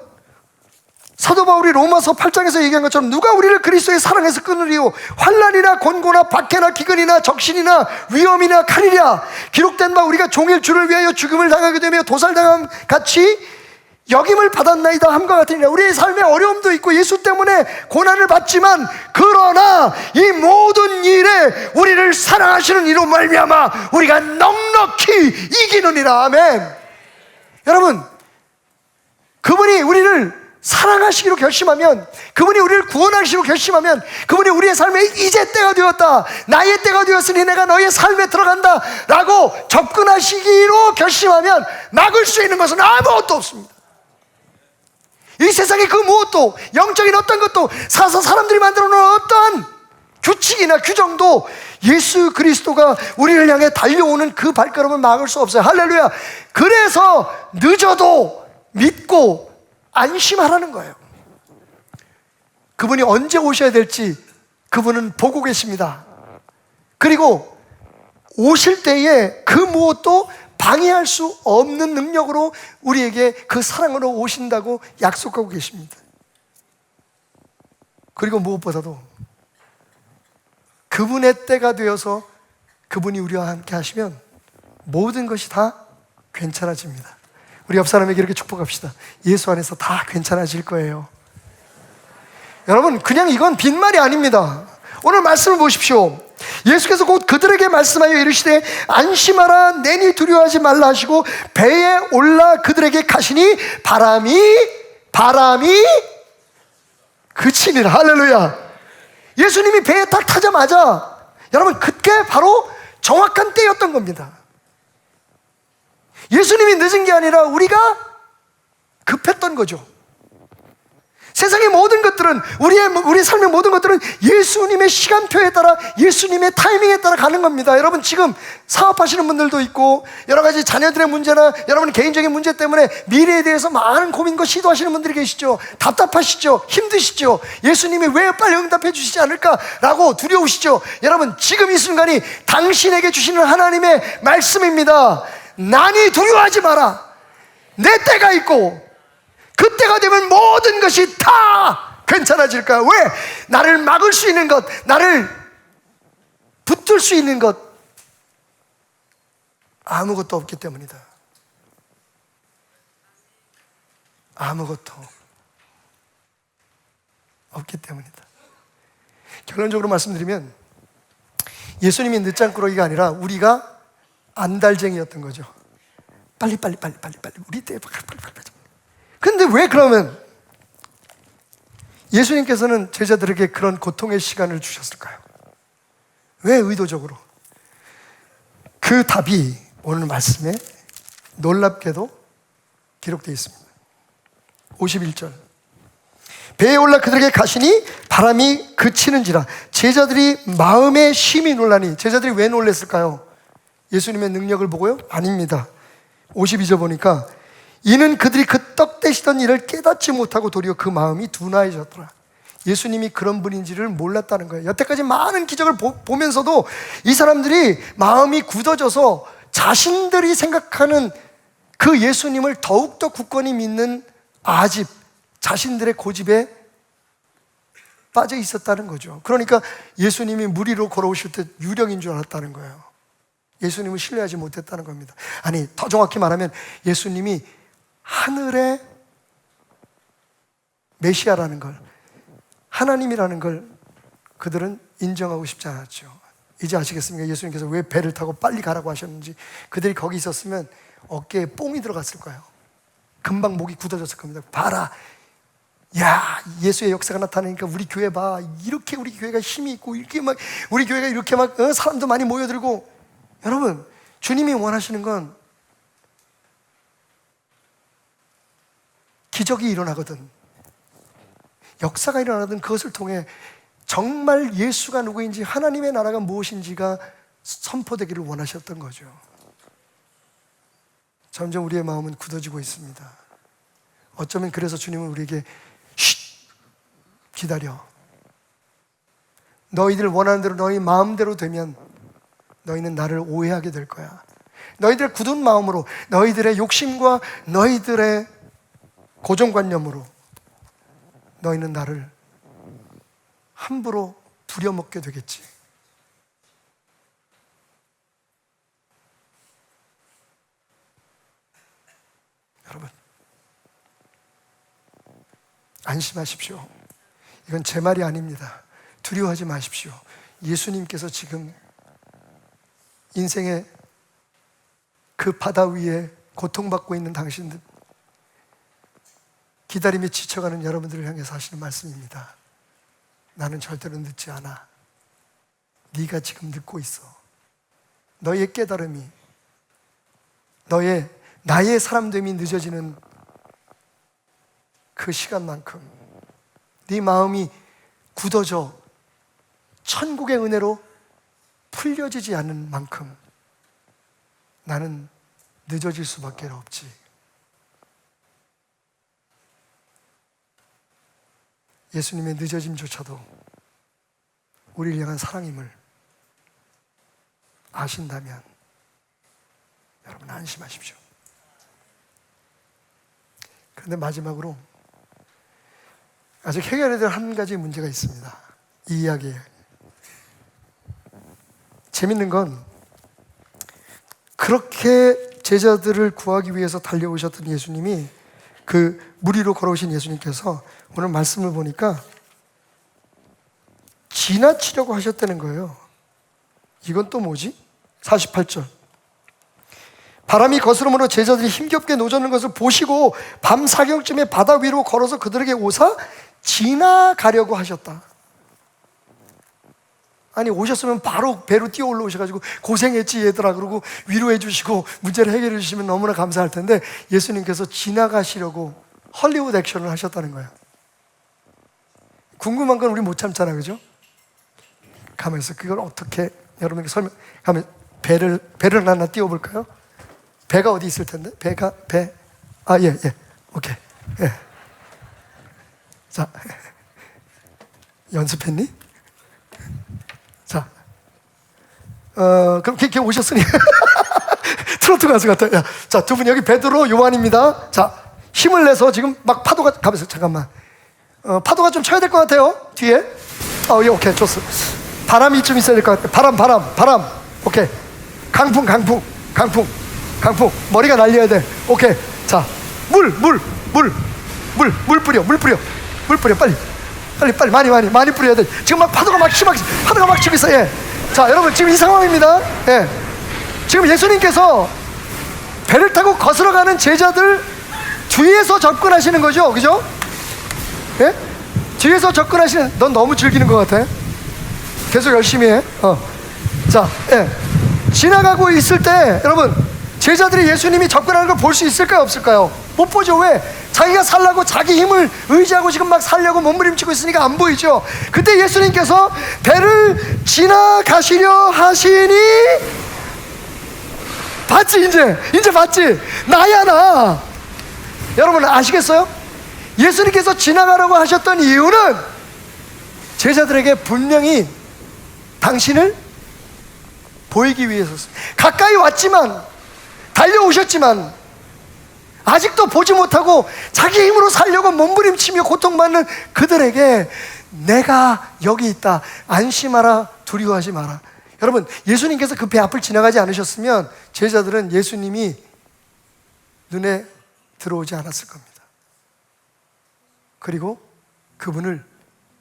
사도 바울이 로마서 8장에서 얘기한 것처럼 누가 우리를 그리스도의 사랑에서 끊으리요? 환난이나 곤고나 박해나 기근이나 적신이나 위험이나 칼이랴. 기록된 바 우리가 종일 주를 위하여 죽음을 당하게 되며 도살당함 같이 여김을 받았나이다 함과 같으니라. 우리의 삶에 어려움도 있고 예수 때문에 고난을 받지만, 그러나 이 모든 일에 우리를 사랑하시는 이로 말미암아 우리가 넉넉히 이기느니라. 아멘. 여러분, 그분이 우리를 사랑하시기로 결심하면, 그분이 우리를 구원하시기로 결심하면, 그분이 우리의 삶에 이제 때가 되었다, 나의 때가 되었으니 내가 너의 삶에 들어간다 라고 접근하시기로 결심하면 막을 수 있는 것은 아무것도 없습니다. 이 세상의 그 무엇도, 영적인 어떤 것도, 사람들이 만들어 놓은 어떠한 규칙이나 규정도 예수 그리스도가 우리를 향해 달려오는 그 발걸음을 막을 수 없어요. 할렐루야. 그래서 늦어도 믿고 안심하라는 거예요. 그분이 언제 오셔야 될지 그분은 보고 계십니다. 그리고 오실 때에 그 무엇도 방해할 수 없는 능력으로 우리에게 그 사랑으로 오신다고 약속하고 계십니다. 그리고 무엇보다도 그분의 때가 되어서 그분이 우리와 함께 하시면 모든 것이 다 괜찮아집니다. 우리 옆 사람에게 이렇게 축복합시다. 예수 안에서 다 괜찮아질 거예요. 여러분, 그냥 이건 빈말이 아닙니다. 오늘 말씀을 보십시오. 예수께서 곧 그들에게 말씀하여 이르시되 안심하라, 내니 두려워하지 말라 하시고 배에 올라 그들에게 가시니 바람이 그치니라. 할렐루야. 예수님이 배에 딱 타자마자, 여러분, 그때 바로 정확한 때였던 겁니다. 예수님이 늦은 게 아니라 우리가 급했던 거죠. 세상의 모든 것들은, 우리의 삶의 모든 것들은 예수님의 시간표에 따라, 예수님의 타이밍에 따라 가는 겁니다. 여러분, 지금 사업하시는 분들도 있고, 여러 가지 자녀들의 문제나 여러분 개인적인 문제 때문에 미래에 대해서 많은 고민과 시도하시는 분들이 계시죠. 답답하시죠. 힘드시죠. 예수님이 왜 빨리 응답해 주시지 않을까라고 두려우시죠. 여러분, 지금 이 순간이 당신에게 주시는 하나님의 말씀입니다. 난이 두려워하지 마라. 내 때가 있고 그때가 되면 모든 것이 다 괜찮아질 거야. 왜? 나를 막을 수 있는 것, 나를 붙들 수 있는 것, 아무것도 없기 때문이다. 아무것도 없기 때문이다. 결론적으로 말씀드리면 예수님이 늦장꾸러기가 아니라 우리가 안달쟁이였던 거죠. 빨리 우리 때 빨리. 근데 왜 그러면 예수님께서는 제자들에게 그런 고통의 시간을 주셨을까요? 왜 의도적으로? 그 답이 오늘 말씀에 놀랍게도 기록되어 있습니다. 51절. 배에 올라 그들에게 가시니 바람이 그치는지라 제자들이 마음에 심히 놀라니. 제자들이 왜 놀랐을까요? 예수님의 능력을 보고요? 아닙니다. 52절 보니까 이는 그들이 그 떡 떼시던 일을 깨닫지 못하고 도리어 그 마음이 둔하여졌더라. 예수님이 그런 분인지를 몰랐다는 거예요. 여태까지 많은 기적을 보면서도 이 사람들이 마음이 굳어져서 자신들이 생각하는 그 예수님을 더욱더 굳건히 믿는 아집, 자신들의 고집에 빠져 있었다는 거죠. 그러니까 예수님이 물 위로 걸어오실 때 유령인 줄 알았다는 거예요. 예수님을 신뢰하지 못했다는 겁니다. 아니, 더 정확히 말하면 예수님이 하늘의 메시아라는 걸, 하나님이라는 걸 그들은 인정하고 싶지 않았죠. 이제 아시겠습니까? 예수님께서 왜 배를 타고 빨리 가라고 하셨는지. 그들이 거기 있었으면 어깨에 뽕이 들어갔을 거예요. 금방 목이 굳어졌을 겁니다. 봐라, 야, 예수의 역사가 나타나니까 우리 교회 봐, 이렇게 우리 교회가 힘이 있고, 이렇게 막 우리 교회가 이렇게 막 사람도 많이 모여들고. 여러분, 주님이 원하시는 건 기적이 일어나거든, 역사가 일어나든 그것을 통해 정말 예수가 누구인지, 하나님의 나라가 무엇인지가 선포되기를 원하셨던 거죠. 점점 우리의 마음은 굳어지고 있습니다. 어쩌면 그래서 주님은 우리에게 기다려. 너희들 원하는 대로, 너희 마음대로 되면 너희는 나를 오해하게 될 거야. 너희들 굳은 마음으로, 너희들의 욕심과 너희들의 고정관념으로 너희는 나를 함부로 부려먹게 되겠지. 여러분, 안심하십시오. 이건 제 말이 아닙니다. 두려워하지 마십시오. 예수님께서 지금 인생의 그 바다 위에 고통받고 있는 당신들, 기다림에 지쳐가는 여러분들을 향해서 하시는 말씀입니다. 나는 절대로 늦지 않아. 네가 지금 늦고 있어. 너의 깨달음이, 나의 사람됨이 늦어지는 그 시간만큼, 네 마음이 굳어져 천국의 은혜로 풀려지지 않는 만큼 나는 늦어질 수밖에 없지. 예수님의 늦어짐조차도 우리를 향한 사랑임을 아신다면 여러분, 안심하십시오. 그런데 마지막으로 아직 해결해야 될 한 가지 문제가 있습니다. 이 이야기에 재밌는 건, 그렇게 제자들을 구하기 위해서 달려오셨던 예수님이, 그 물 위로 걸어오신 예수님께서 오늘 말씀을 보니까 지나치려고 하셨다는 거예요. 이건 또 뭐지? 48절. 바람이 거스름으로 제자들이 힘겹게 노젓는 것을 보시고 밤 사경쯤에 바다 위로 걸어서 그들에게 오사 지나가려고 하셨다. 아니, 오셨으면 바로 배로 뛰어 올라오셔가지고 고생했지 얘들아 그러고 위로해 주시고 문제를 해결해 주시면 너무나 감사할 텐데, 예수님께서 지나가시려고 헐리우드 액션을 하셨다는 거예요. 궁금한 건 우리 못 참잖아, 그죠? 가면서 그걸 어떻게 여러분에게 가면 배를 하나 띄워볼까요? 배가 어디 있을 텐데? 배, 오케이, 예. 자, 연습했니? 자, 그럼 걔 오셨으니 트로트 가수 같아. 야, 자, 두 분 여기 베드로, 요한입니다. 자, 힘을 내서 지금 막 파도가 가면서, 잠깐만, 파도가 좀 쳐야 될 것 같아요. 뒤에. 예, 오케이, 좋습니다. 바람이 좀 있어야 될 것 같아요. 바람. 오케이. 강풍. 머리가 날려야 돼. 오케이. 자, 물 뿌려. 빨리 많이 뿌려야 돼. 지금 막 파도가 막 치고 있어. 예. 자, 여러분, 지금 이 상황입니다. 예. 지금 예수님께서 배를 타고 거슬러가는 제자들 뒤에서 접근하시는 거죠, 그죠? 예? 뒤에서 접근하시는, 넌 너무 즐기는 것 같아. 계속 열심히 해. 자, 예. 지나가고 있을 때 여러분, 제자들이 예수님이 접근하는 걸 볼 수 있을까요, 없을까요? 못 보죠. 왜? 자기가 살라고 자기 힘을 의지하고 지금 막 살려고 몸부림치고 있으니까 안 보이죠. 그때 예수님께서 배를 지나가시려 하시니, 봤지? 이제 봤지? 나야, 나. 여러분 아시겠어요? 예수님께서 지나가라고 하셨던 이유는 제자들에게 분명히 당신을 보이기 위해서였습니다. 가까이 왔지만, 달려오셨지만 아직도 보지 못하고 자기 힘으로 살려고 몸부림치며 고통받는 그들에게 내가 여기 있다, 안심하라, 두려워하지 마라. 여러분, 예수님께서 그 배 앞을 지나가지 않으셨으면 제자들은 예수님이 눈에 들어오지 않았을 겁니다. 그리고 그분을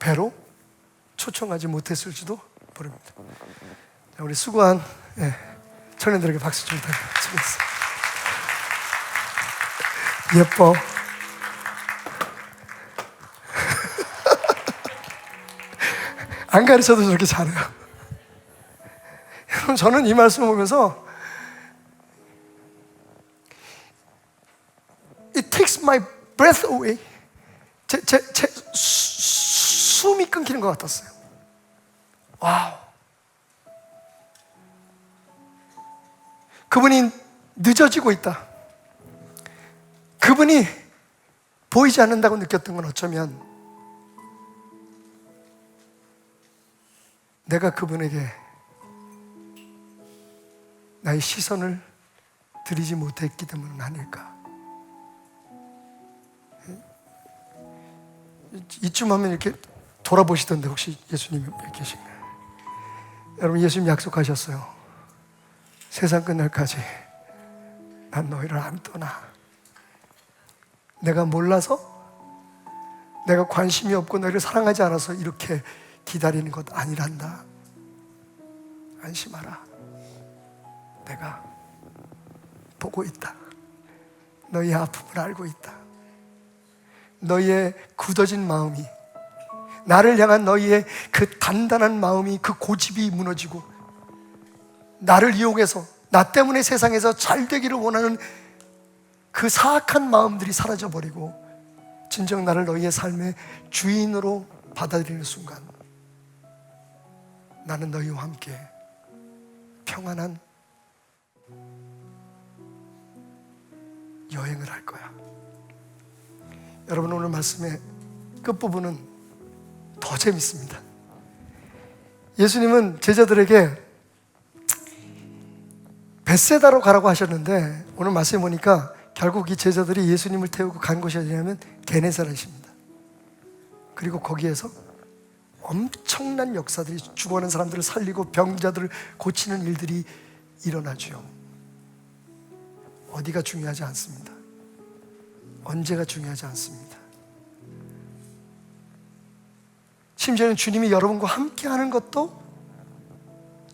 배로 초청하지 못했을지도 모릅니다. 우리 수고한 청년들에게 박수 좀 드리겠습니다. 예뻐. 안 가르쳐도 저렇게 잘해요. 여러분, 저는 이 말씀을 보면서 It takes my breath away. 제 숨이 끊기는 것 같았어요. 와우. 그분이 늦어지고 있다. 그분이 보이지 않는다고 느꼈던 건 어쩌면 내가 그분에게 나의 시선을 드리지 못했기 때문은 아닐까. 이쯤 하면 이렇게 돌아보시던데 혹시 예수님이 계신가요? 여러분, 예수님 약속하셨어요. 세상 끝날까지 난 너희를 안 떠나. 내가 몰라서, 내가 관심이 없고 너희를 사랑하지 않아서 이렇게 기다리는 것 아니란다. 안심하라. 내가 보고 있다. 너희의 아픔을 알고 있다. 너희의 굳어진 마음이, 나를 향한 너희의 그 단단한 마음이, 그 고집이 무너지고 나를 이용해서 나 때문에 세상에서 잘 되기를 원하는 그 사악한 마음들이 사라져버리고 진정 나를 너희의 삶의 주인으로 받아들이는 순간 나는 너희와 함께 평안한 여행을 할 거야. 여러분, 오늘 말씀의 끝부분은 더 재밌습니다. 예수님은 제자들에게 벳세다로 가라고 하셨는데 오늘 말씀해 보니까 결국 이 제자들이 예수님을 태우고 간 곳이 어디냐면 게네사렛입니다. 그리고 거기에서 엄청난 역사들이, 죽어가는 사람들을 살리고 병자들을 고치는 일들이 일어나죠. 어디가 중요하지 않습니다. 언제가 중요하지 않습니다. 심지어는 주님이 여러분과 함께하는 것도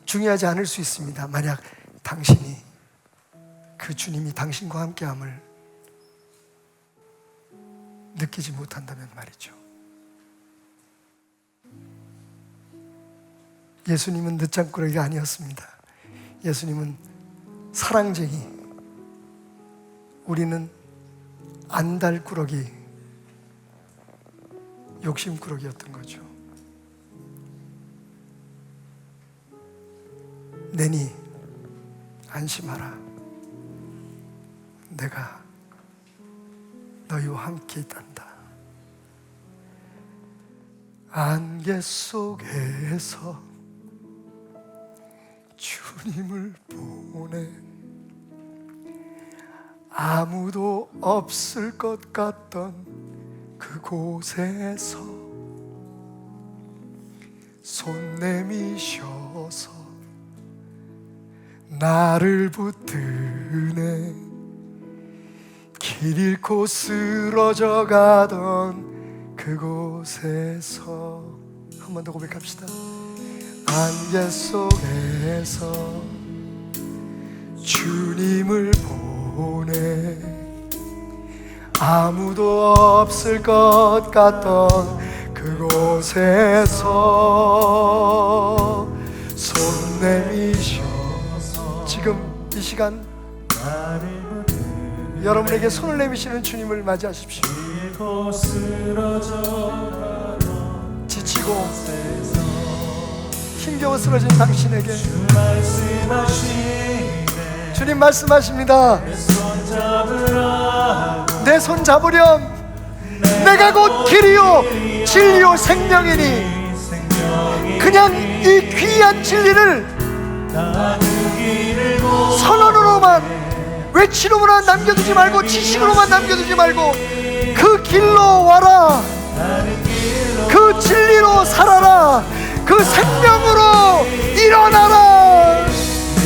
중요하지 않을 수 있습니다. 만약 당신이 그 주님이 당신과 함께함을 느끼지 못한다면 말이죠. 예수님은 늦장꾸러기가 아니었습니다. 예수님은 사랑쟁이, 우리는 안달꾸러기, 욕심꾸러기였던 거죠. 내니 안심하라. 내가 너희와 함께 있단다. 안개 속에서 주님을 보내 아무도 없을 것 같던 그곳에서 손 내미셔서 나를 붙드네. 길 잃고 쓰러져 가던 그곳에서 한 번 더 고백합시다. 안개 속에서 주님을 오네. 아무도 없을 것 같던 그곳에서 손 내미셔서 지금 이 시간 여러분에게 손을 내미시는 주님을 맞이하십시오. 지치고 힘겨워 쓰러진 당신에게 주님 말씀하십니다. 내 손 잡으렴. 내가 곧 길이요 진리요 생명이니. 그냥 이 귀한 진리를 선언으로만 외치로만 남겨두지 말고 지식으로만 남겨두지 말고 그 길로 와라. 그 진리로 살아라. 그 생명으로 일어나라.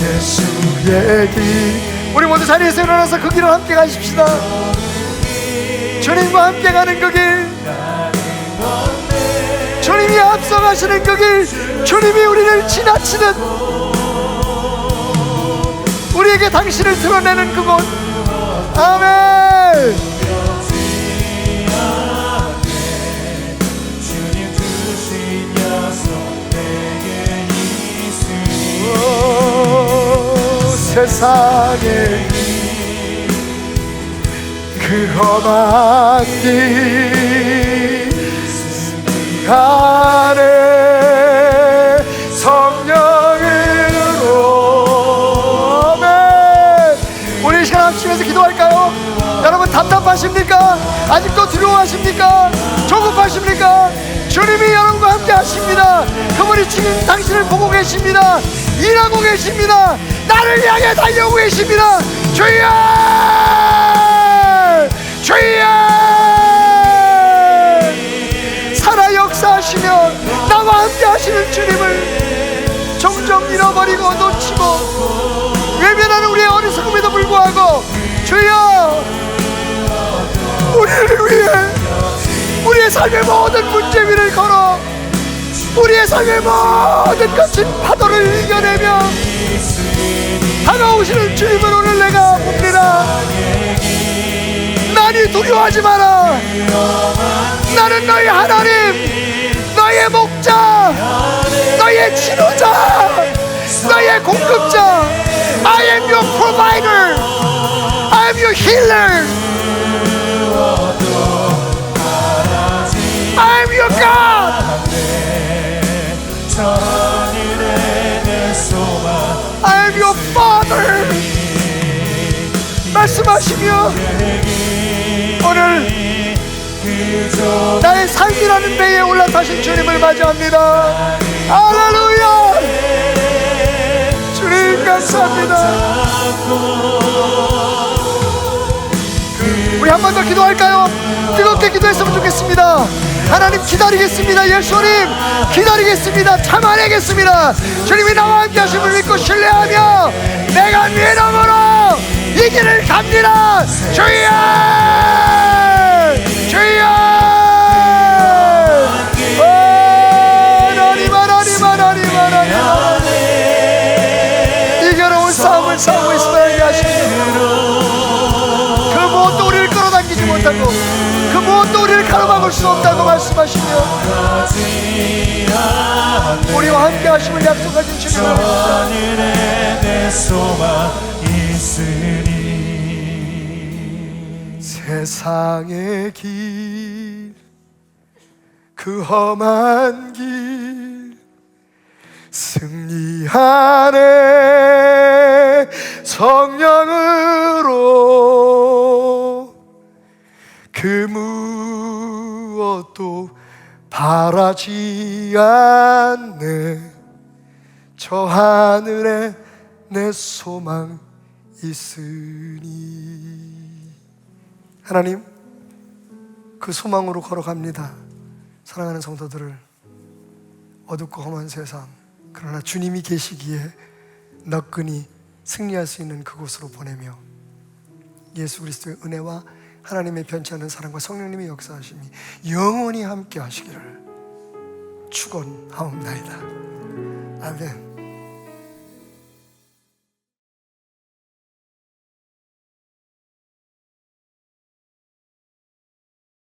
예수의 길. 우리 모두 자리에서 일어나서 그 길을 함께 가십시다. 주님과 함께 가는 그 길, 주님이 앞서가시는 그 길, 주님이 우리를 지나치는, 우리에게 당신을 드러내는 그곳. 아멘. 세상에 그 험한 길 안에 성령으로. 아멘. 우리 이 시간 합심해서 기도할까요? 여러분 답답하십니까? 아직도 두려워하십니까? 조급하십니까? 주님이 여러분과 함께 하십니다. 그분이 지금 당신을 보고 계십니다. 일하고 계십니다. 나를 향해 달려오고 계십니다. 주여! 주여! 살아 역사하시며 나와 함께 하시는 주님을 종종 잃어버리고 놓치고 외면하는 우리의 어리석음에도 불구하고 주여! 우리를 위해 우리의 삶의 모든 문제 위를 걸어 우리의 삶의 모든 거친 파도를 이겨내며 다가오시는 주님을 오늘 내가 봅니다. 나니 두려워하지 마라. 나는 너희 하나님, 너의 목자, 너의 치료자, 너의 공급자. I am your provider. I am your healer. I am your God. I am your Father. 말씀하시며 오늘 나의 삶이라는 배에 올라타신 주님을 맞이합니다. 할렐루야. 주님 감사합니다. 우리 한 번 더 기도할까요? 뜨겁게 기도했으면 좋겠습니다. 하나님 기다리겠습니다. 예수님 기다리겠습니다. 참아내겠습니다. 주님이 나와 함께 하심을 믿고 신뢰하며 내가 믿음으로 이 길을 갑니다. 주여! 주여! 하나님 하나님 하나님 하나님 이 괴로운 싸움을 싸우고 있으면 하십시오. 그 무엇도 우리를 끌어당기지 못하고 그 무엇도 우리를 가로막을 수 없다고 말씀하시며 우리와 함께 하심을 약속하신 주님을 세상의 길, 그 험한 길 승리하네 성령으로. 그 무엇도 바라지 않네. 저 하늘에 내 소망 있으니. 하나님 그 소망으로 걸어갑니다. 사랑하는 성도들을 어둡고 험한 세상, 그러나 주님이 계시기에 너끈히 승리할 수 있는 그곳으로 보내며 예수 그리스도의 은혜와 하나님의 변치 않는 사랑과 성령님의 역사하심이 영원히 함께 하시기를 축원하옵나이다. 아멘.